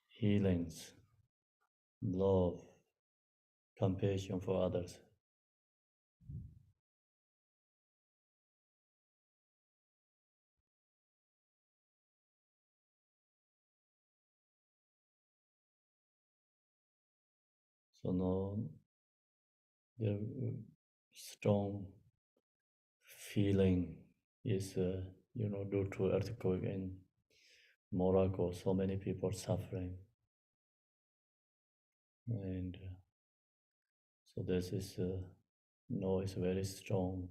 healings, love, compassion for others. So now the strong feeling is, due to earthquake in Morocco, so many people suffering. And so this is, it's very strong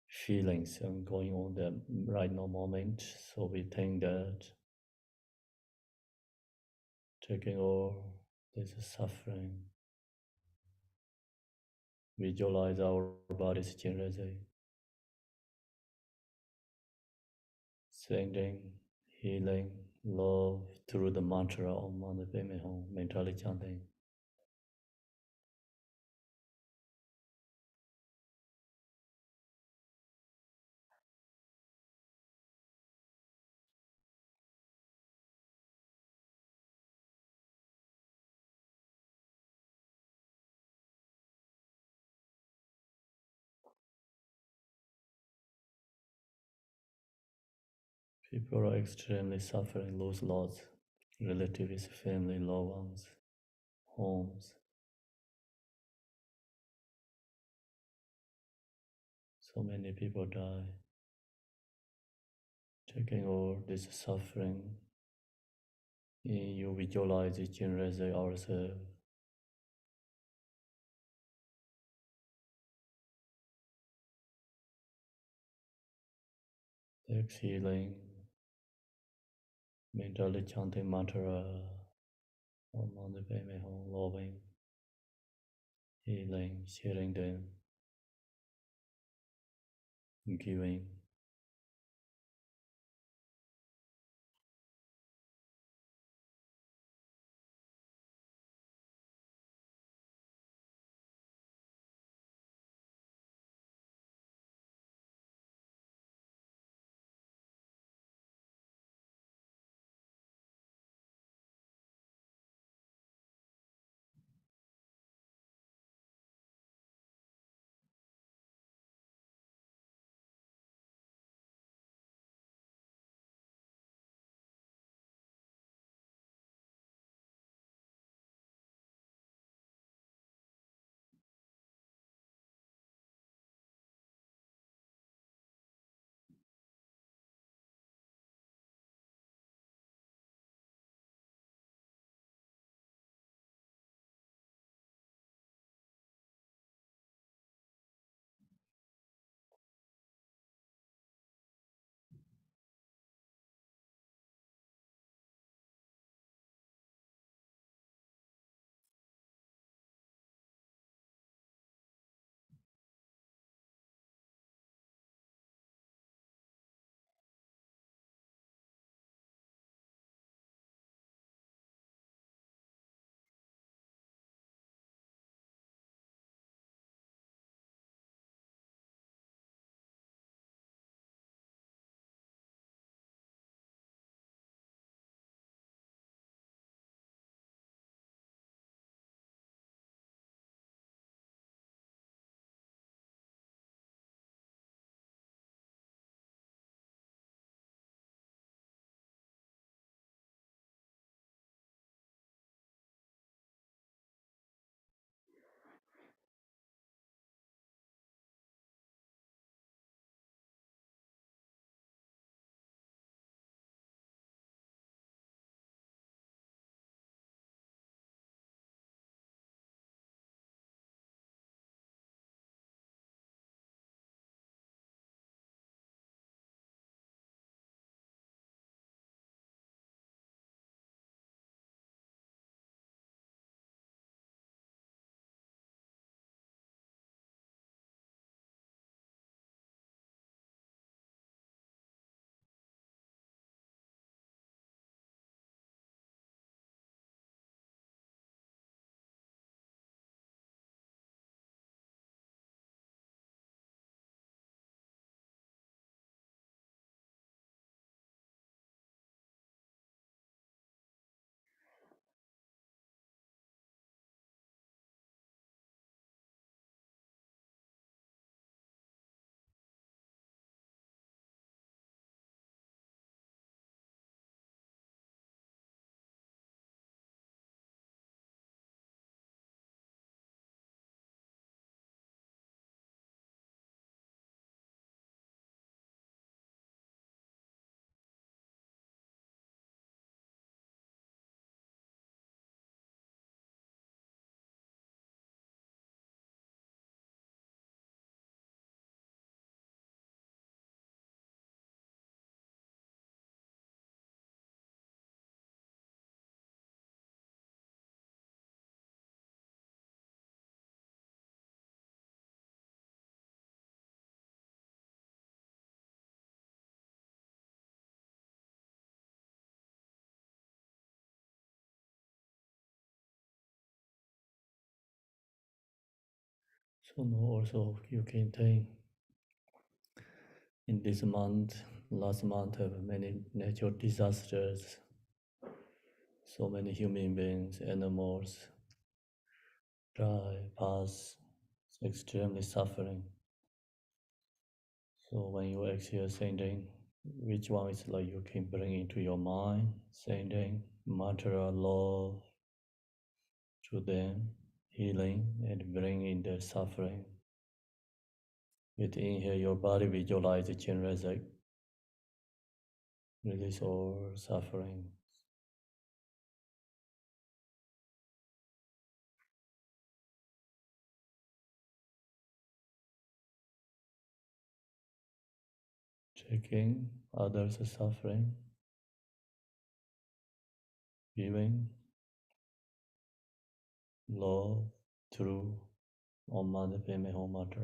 feelings going on the right now moment. So we think that taking all this suffering, visualize our bodies generously, sending healing, love through the mantra of Mani Padme Hum, mentally chanting. People are extremely suffering, lose lots, relatives, family, loved ones, homes. So many people die. Taking all this suffering, you visualize it, Chenrezig ourselves. Exhaling, mentally chanting mantra, Om Mani Padme Hum, loving, healing, sharing them, giving. So now also you can think in this month, last month have many natural disasters, so many human beings, animals die, pass, extremely suffering. So when you exhale sending, which one is like you can bring into your mind, sending mantra love to them, healing and bringing their suffering. With inhale, your body visualize the Chenrezig, release all suffering. Checking others' suffering, giving love through Om Mani Padme Hum mantra.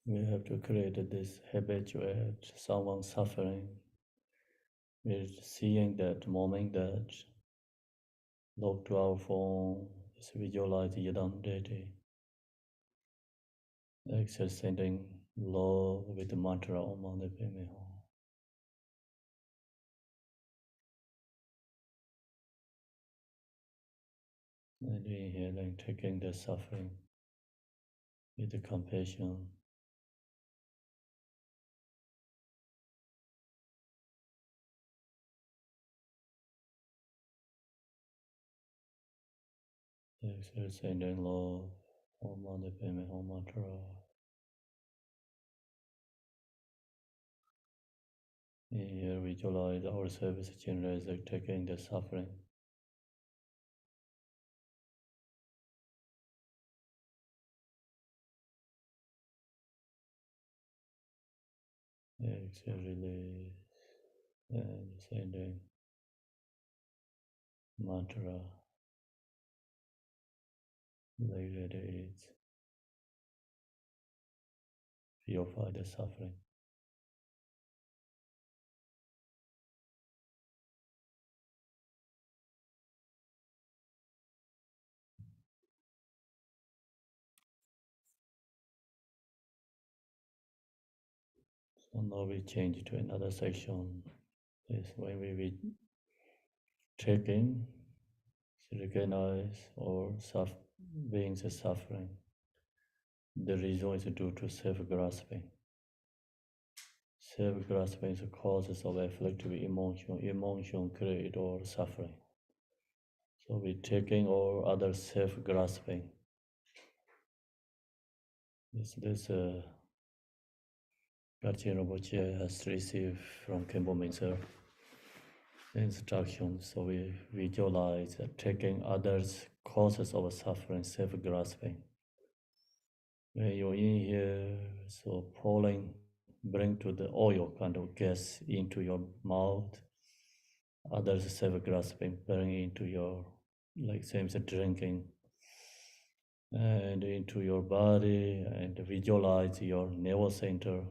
We have to create this habituate someone suffering. We're seeing that moment that look to our phone, just visualize Yadam deity. Exercising love with the mantra Om Mani Padme Hum. And inhaling, taking the suffering with the compassion. Exercising love, Om Mani Padme Hum mantra. Here visualize ourselves Chenrezig taking the suffering. Exhale, release, and sending mantra, radiate, purify the suffering. So now we change to another section, is when we be taking, recognize or being the suffering. The reason is due to self-grasping. Self-grasping is the causes of afflictive emotion. Emotion create or suffering. So we taking or other self-grasping. This Garchen Rinpoche has received from Khenpo instructions. So we visualize taking others causes of suffering, self-grasping. When you inhale, so pouring, bring to the oil kind of gas into your mouth. Others self-grasping, bring into your, like same as drinking, and into your body, and visualize your nervous center.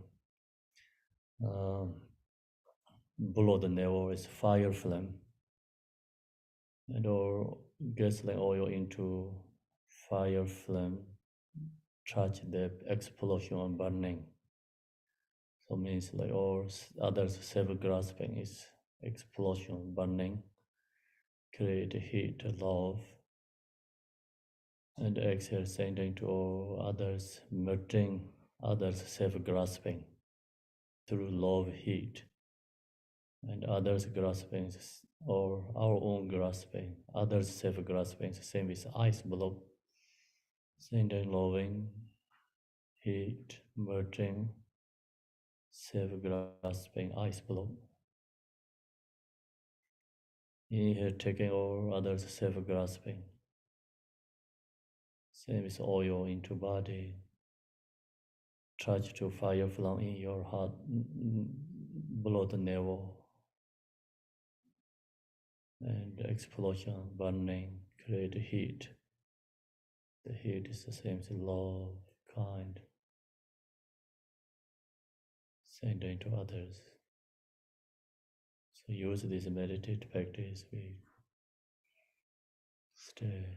Below the navel is fire flame, and or gasoline oil into fire flame, touch the explosion and burning. So means like all others self-grasping is explosion, burning, create heat, love, and exhale sending to all others, melting others self-grasping through love, heat, and others grasping or our own grasping, others self-grasping, same as ice block, sending loving, heat, melting, self-grasping, ice block. Inhale, taking all others self-grasping. Same as oil into body. Touch to fire flame in your heart, below the navel. And explosion, burning, create heat. The heat is the same as love, kind, sending to others. So use this meditative practice, we stay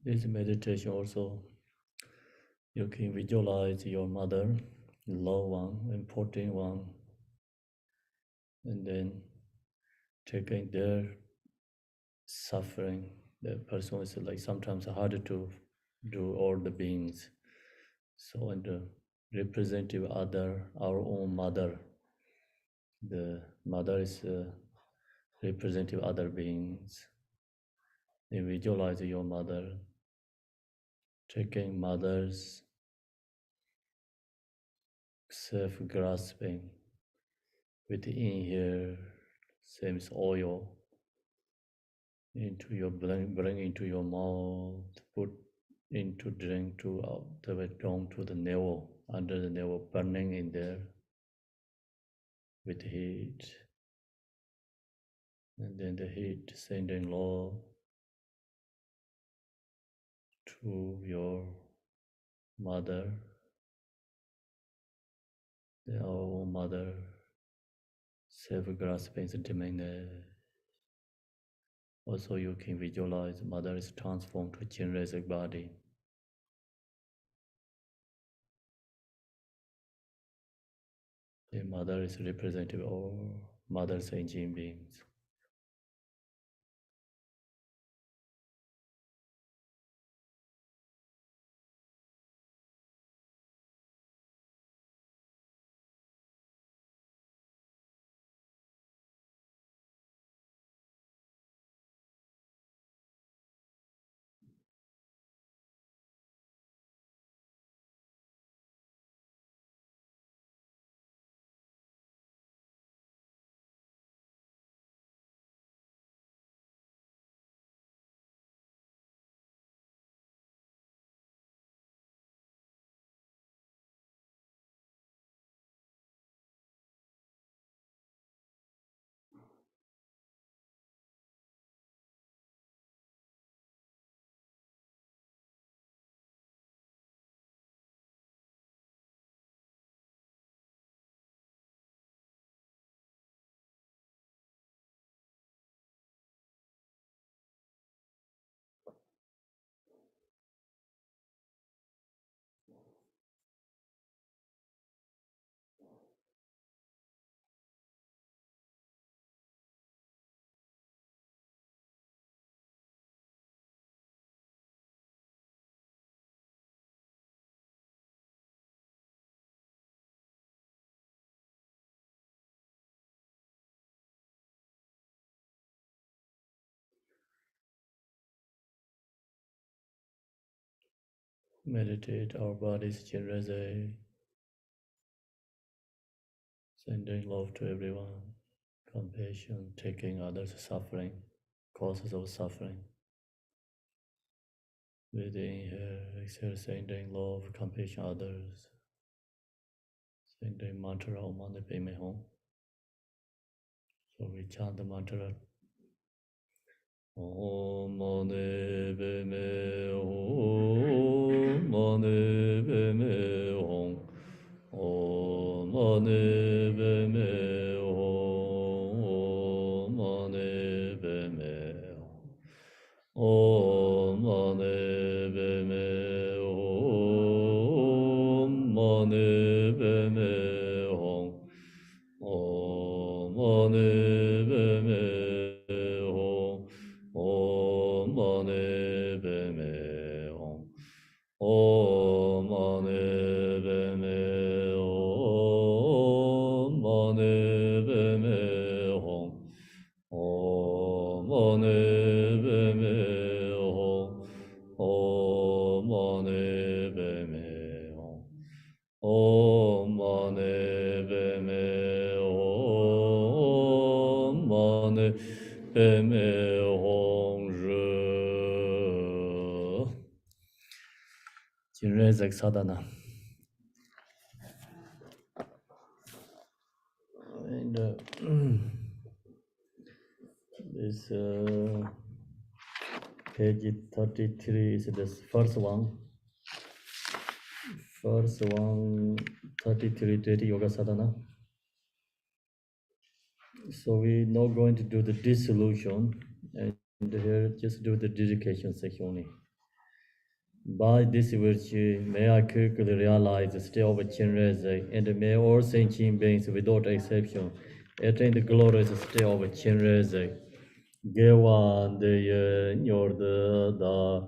This meditation also, you can visualize your mother, loved one, important one, and then taking their suffering. The person is like sometimes harder to do all the beings. So, and the representative other, our own mother. The mother is representative other beings. You visualize your mother, taking mother's self-grasping within here, same as oil, into your bring into your mouth, put into drink to out the way down to the navel, under the navel, burning in there with heat, and then the heat sending love to your mother, our mother, self-grasping diminished. Also, you can visualize mother is transformed to Chenrezig body. The mother is representative of mother's engine beings. Meditate our bodies Chenrezig, sending love to everyone, compassion, taking others' suffering, causes of suffering. Breathing here, exhale, sending love, compassion, others. Sending mantra Om Mani Padme Hum. So we chant the mantra Om Mani Padme Hum, Mani Padme Hum, Om Mani Padme Hum, Mani Padme Hum. Om Mani Padme Hum, Mani Padme Hum. Om Mani Padme Hum, Om Mani Padme Hum. Om Mani Padme Hum, Mani Padme Hum. Om Mani Padme Hum, Om Mani Padme Hum. Om Mani Padme Hum, Mani Padme Hum Re. Chenrezig sadhana. And this page 33 is the first one. First one, 33, Deti Yoga Sadhana. So we're not going to do the dissolution, and here just do the dedication section only. By this virtue, may I quickly realize the state of Chenrezig, and may all sentient beings without exception attain the glorious state of Chenrezig. Gewan de ye nyor de da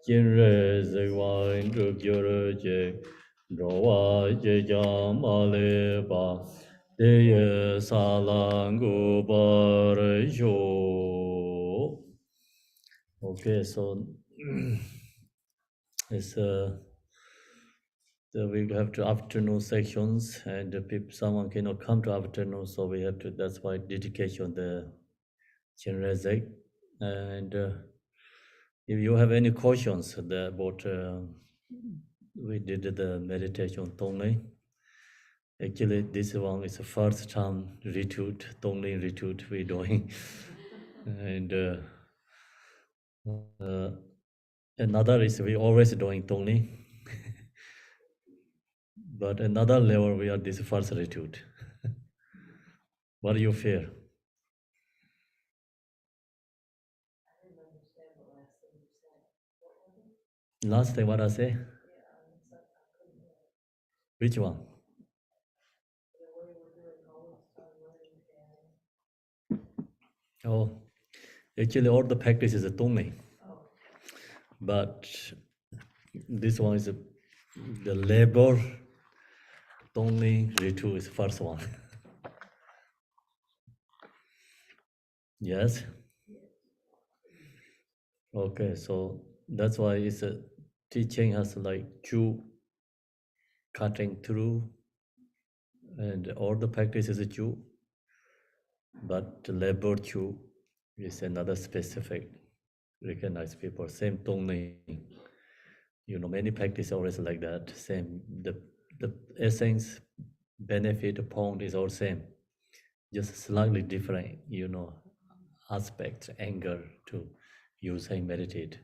Chenrezig wine ruk yorje, Rowa je jam ale ba, de ye salangu bar jo. Okay, so it's we have to afternoon sections, and someone cannot come to afternoon, so we have to. That's why dedication the Chenrezig. And if you have any questions about we did the meditation Tonglen. Actually, this one is the first time retreat, Tonglen retreat we're doing, and another is we always doing Tonglen. But another level, we are this first retreat. What do you fear? Last thing, what I say? Which one? Oh, actually, all the practice is a Tonglen. But this one is the labor Tonglen retreat is first one. Yes? Okay, so that's why it's a teaching us like chew cutting through, and all the practice is a chew, but the labor chew is another specific recognized people. Same Tonglen, many practice always like that. Same, the essence, benefit, point is all same, just slightly different, aspect, angle to use and meditate.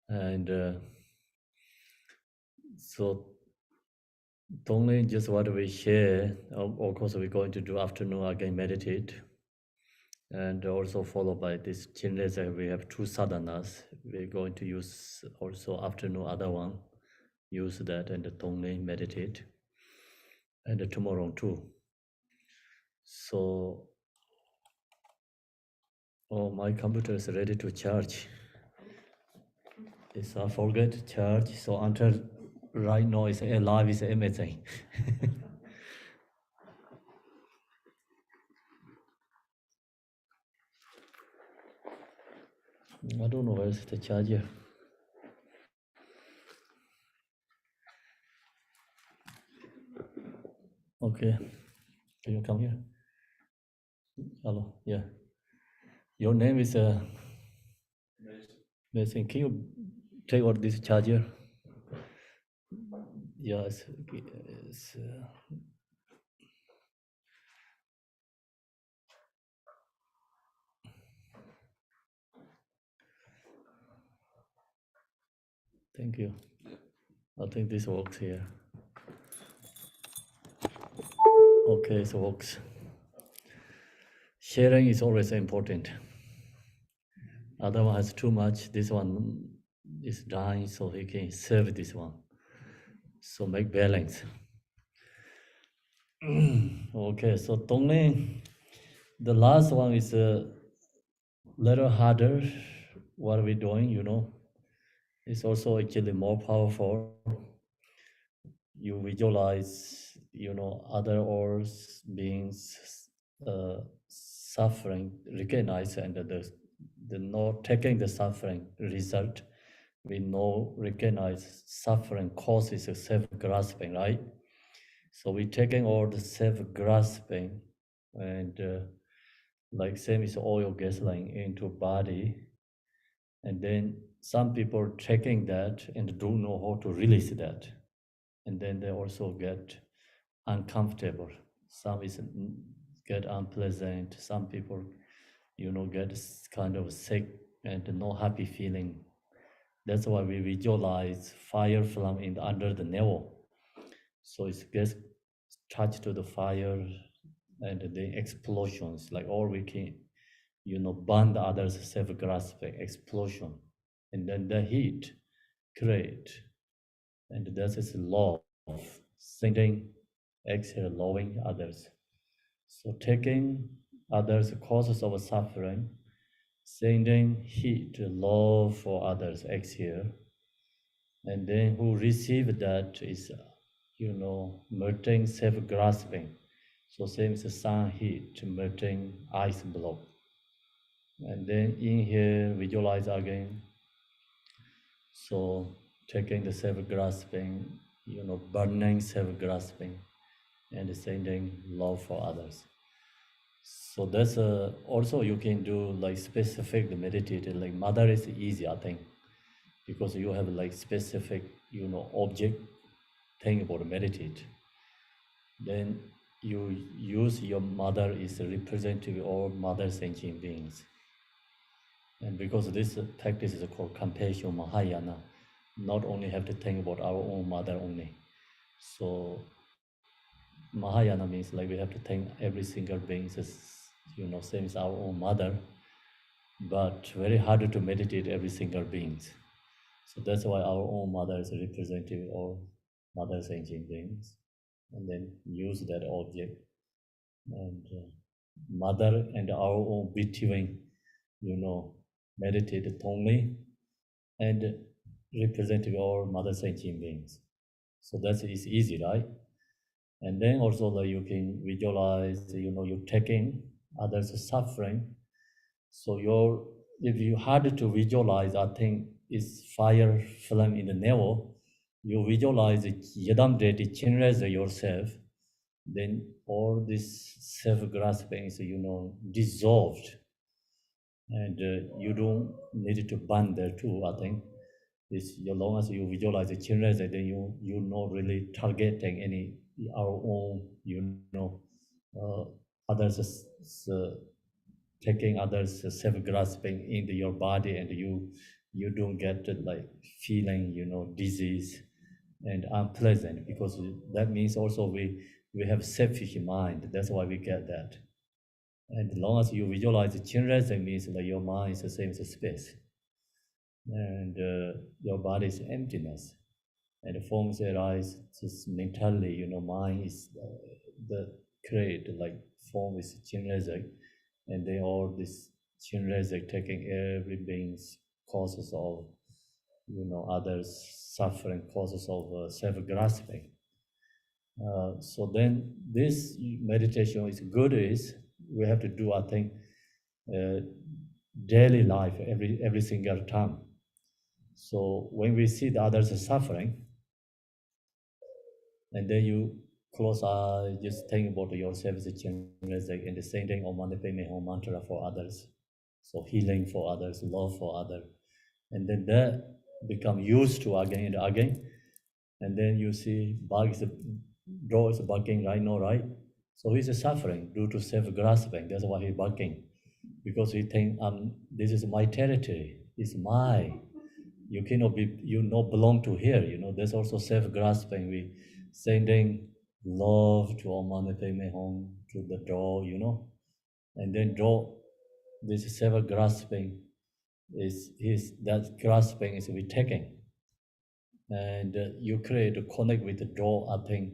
And so Tonglen, just what we share, of course we're going to do afternoon again meditate, and also followed by this Chenrezig. We have two sadhanas. We're going to use also afternoon other one, use that and the Tonglen meditate, and tomorrow too. So, my computer is ready to charge. It's I forget to charge, so until right now it's live is amazing. I don't know where's the charger. Okay, can you come here? Hello, yeah. Your name is Mason. Can you take out this charger? Yes. Thank you. I think this works here. Okay, it works. Sharing is always important. Other one has too much. This one is dying, so he can serve this one. So make balance. Okay, so Tonglen, the last one is a little harder. What are we doing? It's also actually more powerful. You visualize, other ors beings suffering, recognize, and the not taking the suffering result. We know, recognize suffering causes of self-grasping, right? So we taking all the self-grasping and like same is oil gasoline into body, and then some people taking that and don't know how to release that, and then they also get uncomfortable. Some is get unpleasant. Some people, get kind of sick and no happy feeling. That's why we visualize fire flame under the navel. So it gets touched to the fire and the explosions, like all we can, burn the others self-grasping explosion. And then the heat create. And that is love, sending, exhale, loving others. So taking others causes of suffering, sending heat, love for others, exhale. And then who receive that is, melting, self-grasping. So same as the sun heat, melting, ice block. And then inhale, visualize again. So taking the self-grasping, burning self-grasping, and sending love for others. So that's also you can do like specific meditate. Like mother is easy, I think, because you have like specific, object thing about meditate. Then you use your mother is representative of mother sentient beings. And because this practice is called compassion Mahayana, not only have to think about our own mother only. So Mahayana means like we have to think every single being is, same as our own mother, but very hard to meditate every single beings. So that's why our own mother is representative of mother sentient beings, and then use that object and mother and our own between, meditate Tonglen and representative our mother sentient beings. So that is easy, right? And then also like you can visualize, you're taking others suffering. So if you had to visualize, I think is fire flame in the navel, you visualize Yadam Deity Chenrezig yourself, then all this self-grasping is, dissolved. And you don't need to burn there too, I think. As long as you visualize the Chenrezig, then you're not really targeting any our own, uh, others taking others self-grasping into your body, and you don't get like feeling, disease and unpleasant, because that means also we have selfish mind. That's why we get that. And as long as you visualize the Chenrezig, means that your mind is the same as space, and your body is emptiness, and the forms arise just mentally. Mind is the create like form is Chenrezig, and they all this Chenrezig taking every being's causes of others suffering, causes of self-grasping. So then this meditation is good is we have to do, I think, uh, daily life every single time. So when we see the others are suffering, and then you close eye, just think about yourself as a Chenrezig and the sending of Manipe Home mantra for others. So healing for others, love for others. And then that become used to again and again. And then you see dog is barking right now, right? So he's suffering due to self-grasping. That's why he's barking. Because he think this is my territory, it's my. You cannot be, not belong to here. There's also self-grasping. We sending love to our Manipe home, to the door, and then draw this self-grasping is that grasping is we taking, and you create to connect with the door. I think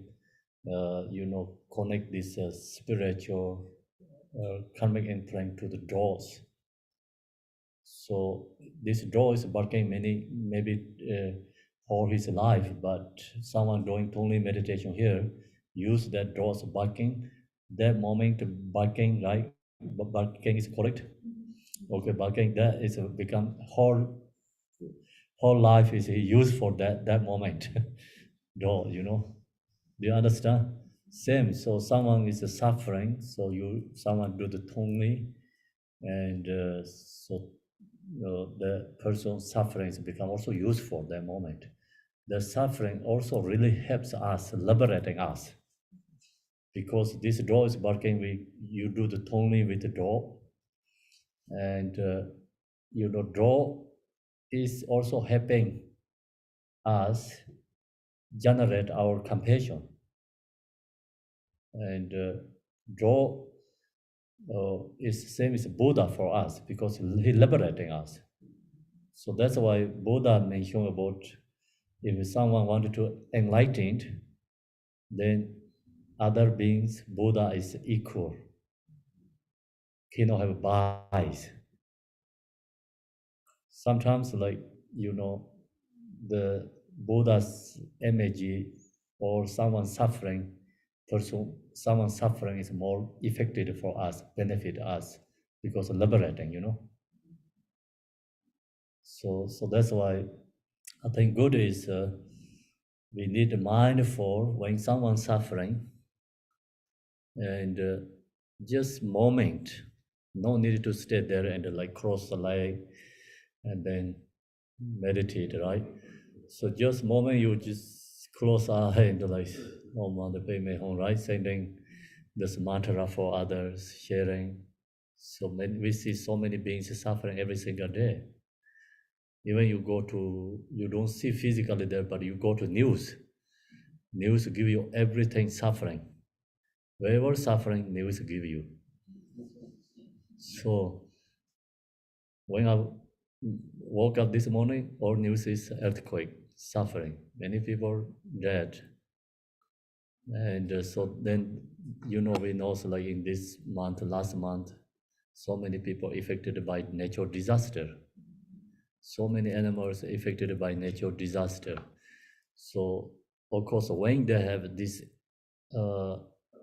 connect this spiritual karmic imprint to the doors. So this door is working maybe all his life, but someone doing only meditation here use that door's barking. That moment barking, right? Barking is correct. Okay, barking that is become whole life is used for that moment. Door, Do you understand? Same. So someone is suffering. So someone do the tongli, and so the person suffering become also useful that moment. The suffering also really helps us, liberating us, because this door is working. You do the tongli with the door, and door is also helping us generate our compassion, and draw is same as Buddha for us, because he liberating us. So that's why Buddha mentioned about If someone wanted to enlighten, then other beings, Buddha is equal. Cannot have bias. Sometimes, like, the Buddha's energy or someone suffering is more effective for us, benefit us, because liberating. So that's why I think good is we need mindful when someone's suffering and just moment, no need to stay there and like cross the leg and then meditate, right? So just moment you just close eye and like Om Mani Padme Hum, right? Sending this mantra for others, sharing. So many, we see so many beings suffering every single day. Even you don't see physically there, but you go to news. News give you everything suffering. Wherever suffering, news give you. So when I woke up this morning, all news is earthquake, suffering. Many people dead. And so then, we know also like in this month, last month, so many people affected by natural disaster. So many animals affected by natural disaster. So of course, when they have this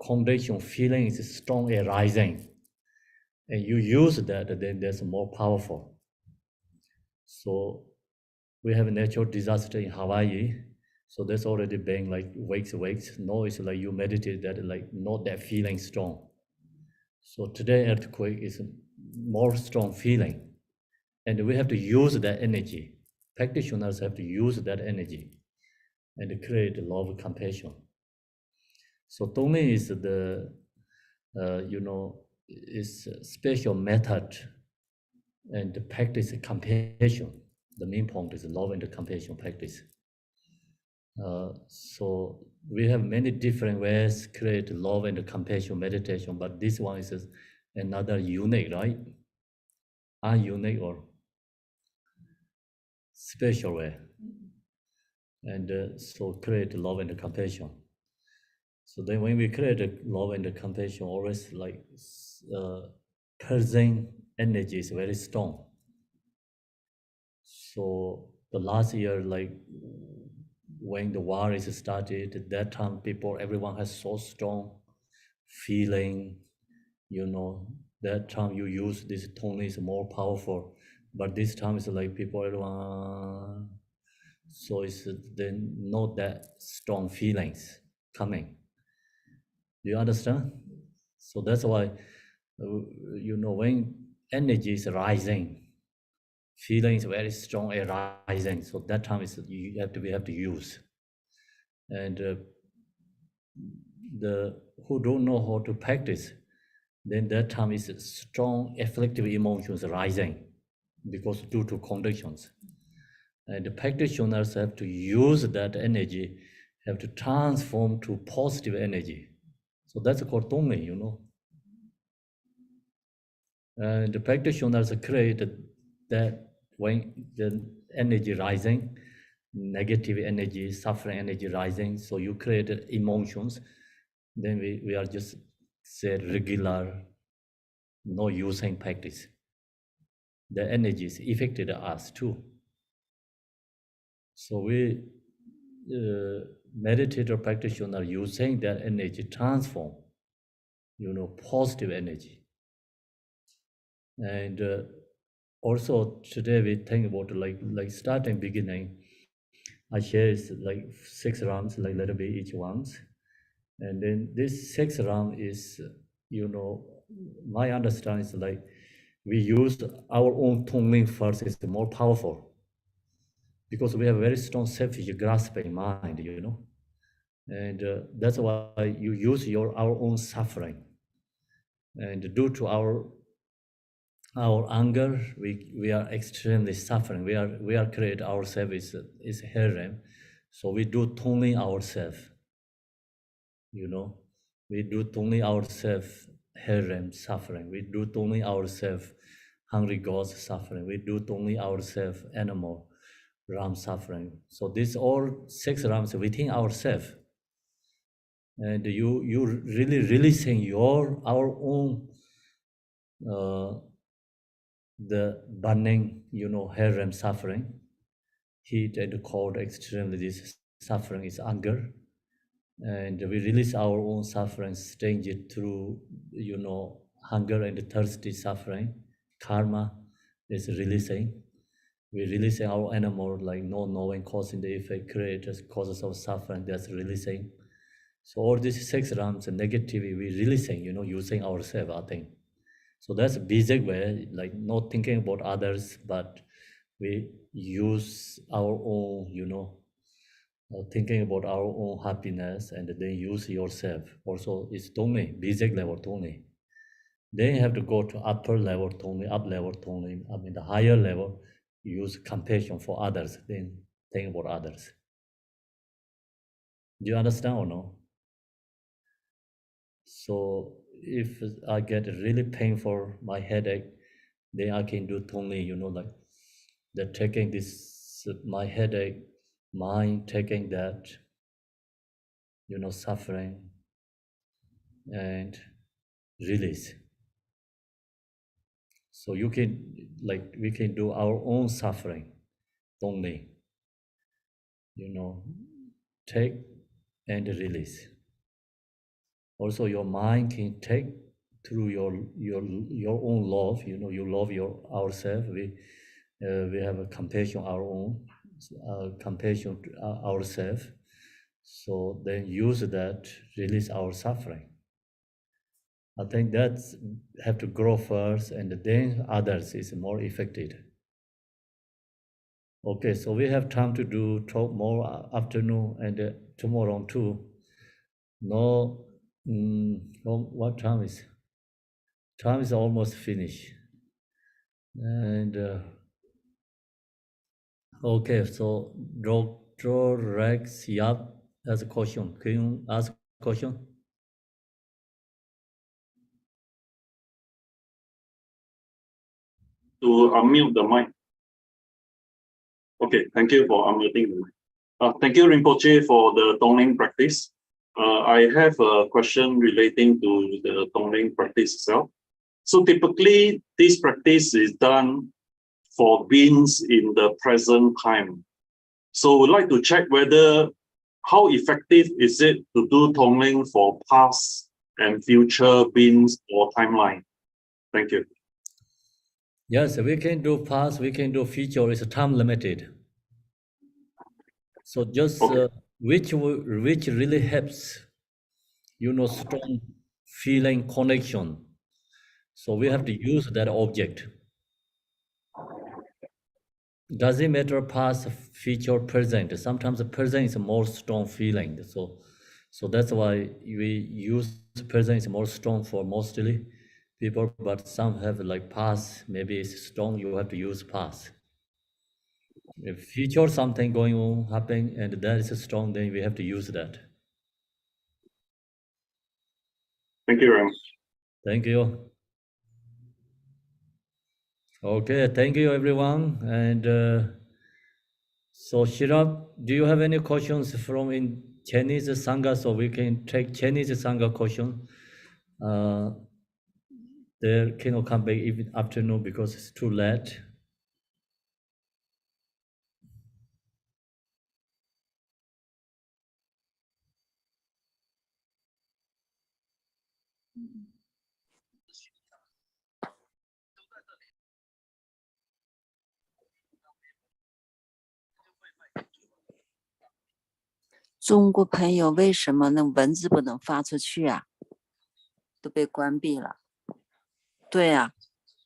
condition, feeling is strong and rising, and you use that, then that's more powerful. So we have a natural disaster in Hawaii. So that's already been like wakes. No, it's like you meditate that, like not that feeling strong. So today earthquake is more strong feeling. And we have to use that energy. Practitioners have to use that energy and create love, compassion. So Tonglen is is a special method and practice compassion. The main point is love and compassion practice. So we have many different ways to create love and compassion meditation, but this one is another unique, right? Unique or special way. And so create love and compassion. So then when we create love and compassion, always like present energy is very strong. So the last year, like when the war is started, at that time everyone has so strong feeling, that time you use this tone is more powerful. But this time it's like everyone, so it's then not that strong feelings coming. Do you understand? So that's why, when energy is rising, feeling is very strong and rising. So that time we have to use. And the who don't know how to practice, then that time is strong afflictive emotions rising because due to conditions. And the practitioners have to use that energy, have to transform to positive energy. So that's called Tonglen, And the practitioners create that when the energy rising, negative energy, suffering energy rising, so you create emotions, then we are just say regular, no using practice. The energies affected us too. So we meditator practitioner using that energy transform, positive energy. And also today we think about like starting beginning. I share is like 6 rounds, like little bit each ones. And then this 6 round is, my understanding is like we use our own Tonglen first is more powerful because we have very strong selfish grasping mind, and that's why you use our own suffering. And due to our anger, we are extremely suffering. We are create ourselves is harem, so we do Tonglen ourselves. We do Tonglen ourselves harem suffering. We do Tonglen ourselves hungry gods suffering. We do Tonglen ourselves animal. ram suffering. So these all 6 rams within ourselves. And you really releasing our own the burning, hair ram suffering, heat and cold extremely. This suffering is anger, and we release our own suffering, change it through hunger and thirsty suffering. Karma is releasing. We releasing our animal, like not knowing cause and the effect creators causes of suffering. That's releasing. So all these 6 rams and negativity we releasing, using ourselves, I think. So that's a basic way, like not thinking about others, but we use our own, thinking about our own happiness, and then use yourself. Also, it's Tonglen, basic level Tonglen. Then you have to go to upper level Tonglen, up level Tonglen. I mean, the higher level, use compassion for others, then think about others. Do you understand or no? So if I get really painful, my headache, then I can do Tonglen, like that, taking this, my headache, mind taking that, suffering, and release. So you can, like, we can do our own suffering, Tonglen, take and release. Also, your mind can take through your own love. You love ourselves. We have a compassion our own, compassion to ourselves. So then use that, release our suffering. I think that's have to grow first, and then others is more effective. Okay, so we have time to do talk more afternoon and tomorrow too. No, what time is? Time is almost finished. And okay, so Dr. Rex Yap has a question. Can you ask a question? To unmute the mic. Okay, thank you for unmuting the mic. Thank you, Rinpoche, for the Tonglen practice. I have a question relating to the Tonglen practice itself. So typically, this practice is done for beings in the present time. So we'd like to check whether how effective is it to do Tonglen for past and future beings or timeline? Thank you. Yes, we can do past, we can do future. It's time limited. So just Okay. which really helps, strong feeling connection. So we have to use that object. Doesn't matter past, future, present. Sometimes the present is a more strong feeling. So that's why we use present is more strong for mostly people, but some have like past, maybe it's strong, you have to use past. If future something going on happening and that is strong, then we have to use that. Thank you very much. Thank you. Okay, thank you everyone. And so Shirab, do you have any questions from in Chinese Sangha? So we can take Chinese Sangha question. They cannot come back even afternoon because it's too late. Mm. 中国朋友为什么文字不能发出去啊？都被关闭了。对啊，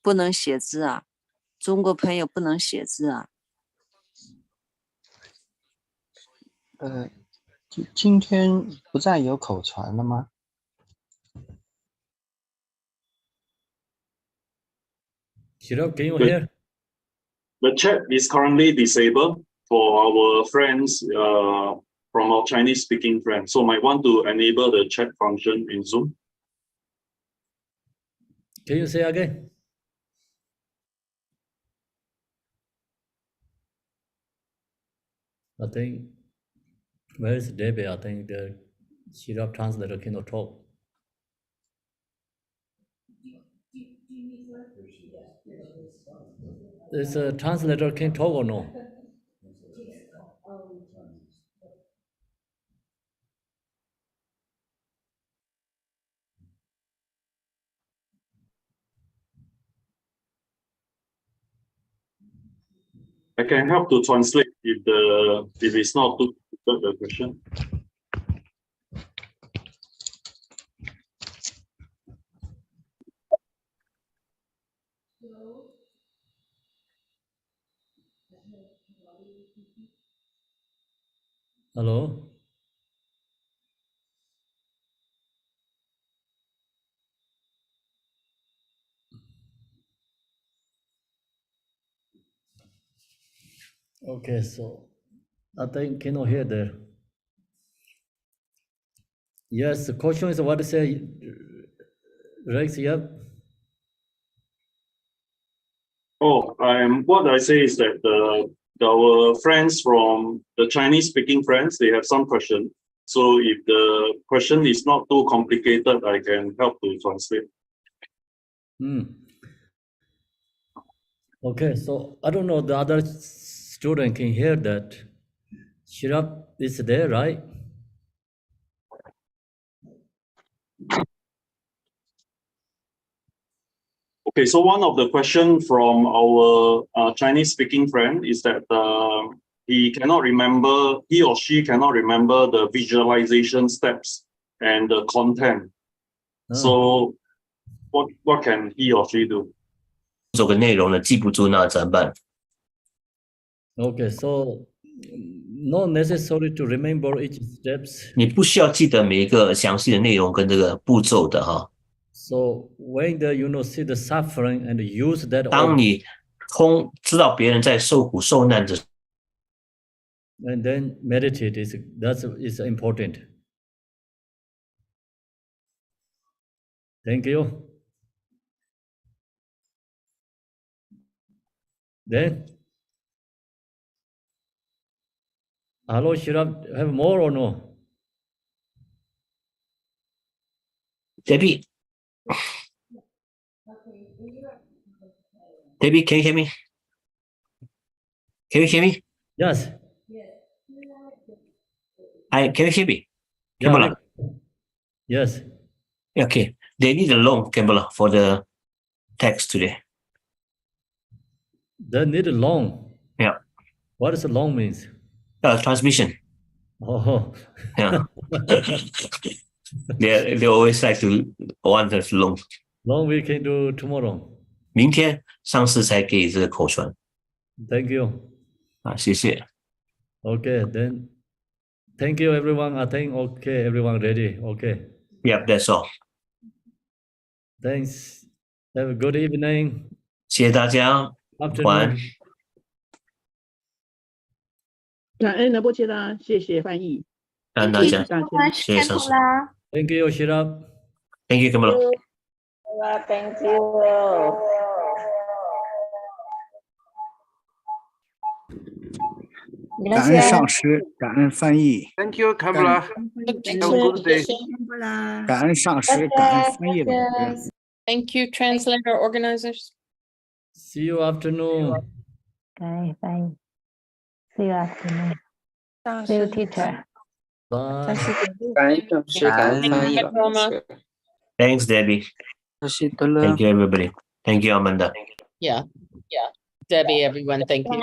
不能写字啊，中国朋友不能写字啊。今天不再有口传了吗？ Shirab, can you hear? The chat is currently disabled for our friends from our Chinese speaking friends. So might want to enable the chat function in Zoom. Can you say again? I think, where is Debbie? I think the Shirab translator cannot talk. This translator can talk or no? I can help to translate if it's not too difficult the question. Hello? Okay, so I think cannot hear there. Yes, the question is what to say, Rex, yep. Oh, what I say is that our friends from the Chinese speaking friends, they have some question. So if the question is not too complicated, I can help to translate. Okay, so I don't know, the other student can hear that. Shirab is there, right? Okay, so one of the question from our Chinese speaking friend is that he or she cannot remember the visualization steps and the content. So what can he or she do? 这个内容呢记不住，那怎么办？ Okay, so not necessary to remember each steps. 你不需要记得每一个详细的内容跟这个步骤的哈。 So when see the suffering and use that. 当你知道别人在受苦受难的， and then meditate is important. Thank you. Then, hello, Shirab, have more or no? Debbie, can you hear me? Can you hear me? Yes. Can you hear me? Yeah, yes. Okay. They need a long camera for the text today. They need a long. Yeah. What does long means? Transmission. Oh. Yeah. they always like to want it long. Long we can do tomorrow. 明天上次才给这个口传。 Thank you. 谢谢。 Okay, then. Thank you, everyone. I think okay, everyone ready. Okay. Yep, that's all. Thanks. Have a good evening. 谢谢大家。晚安。感恩仁波切啦，谢谢翻译。感恩大家，谢谢上师。 Thank you, Shirab. Thank you, Kamala. Thank you. Thank you, Kamala. Have a good day. 感恩上师，感恩翻译老师。 Thank you, translator organizers. See you afternoon. Bye. See you afternoon. See you, teacher. Bye. 感恩上师，感恩翻译老师。 Thanks, Debbie. Thank you, everybody. Thank you, Amanda. Yeah. Debbie, everyone, thank you.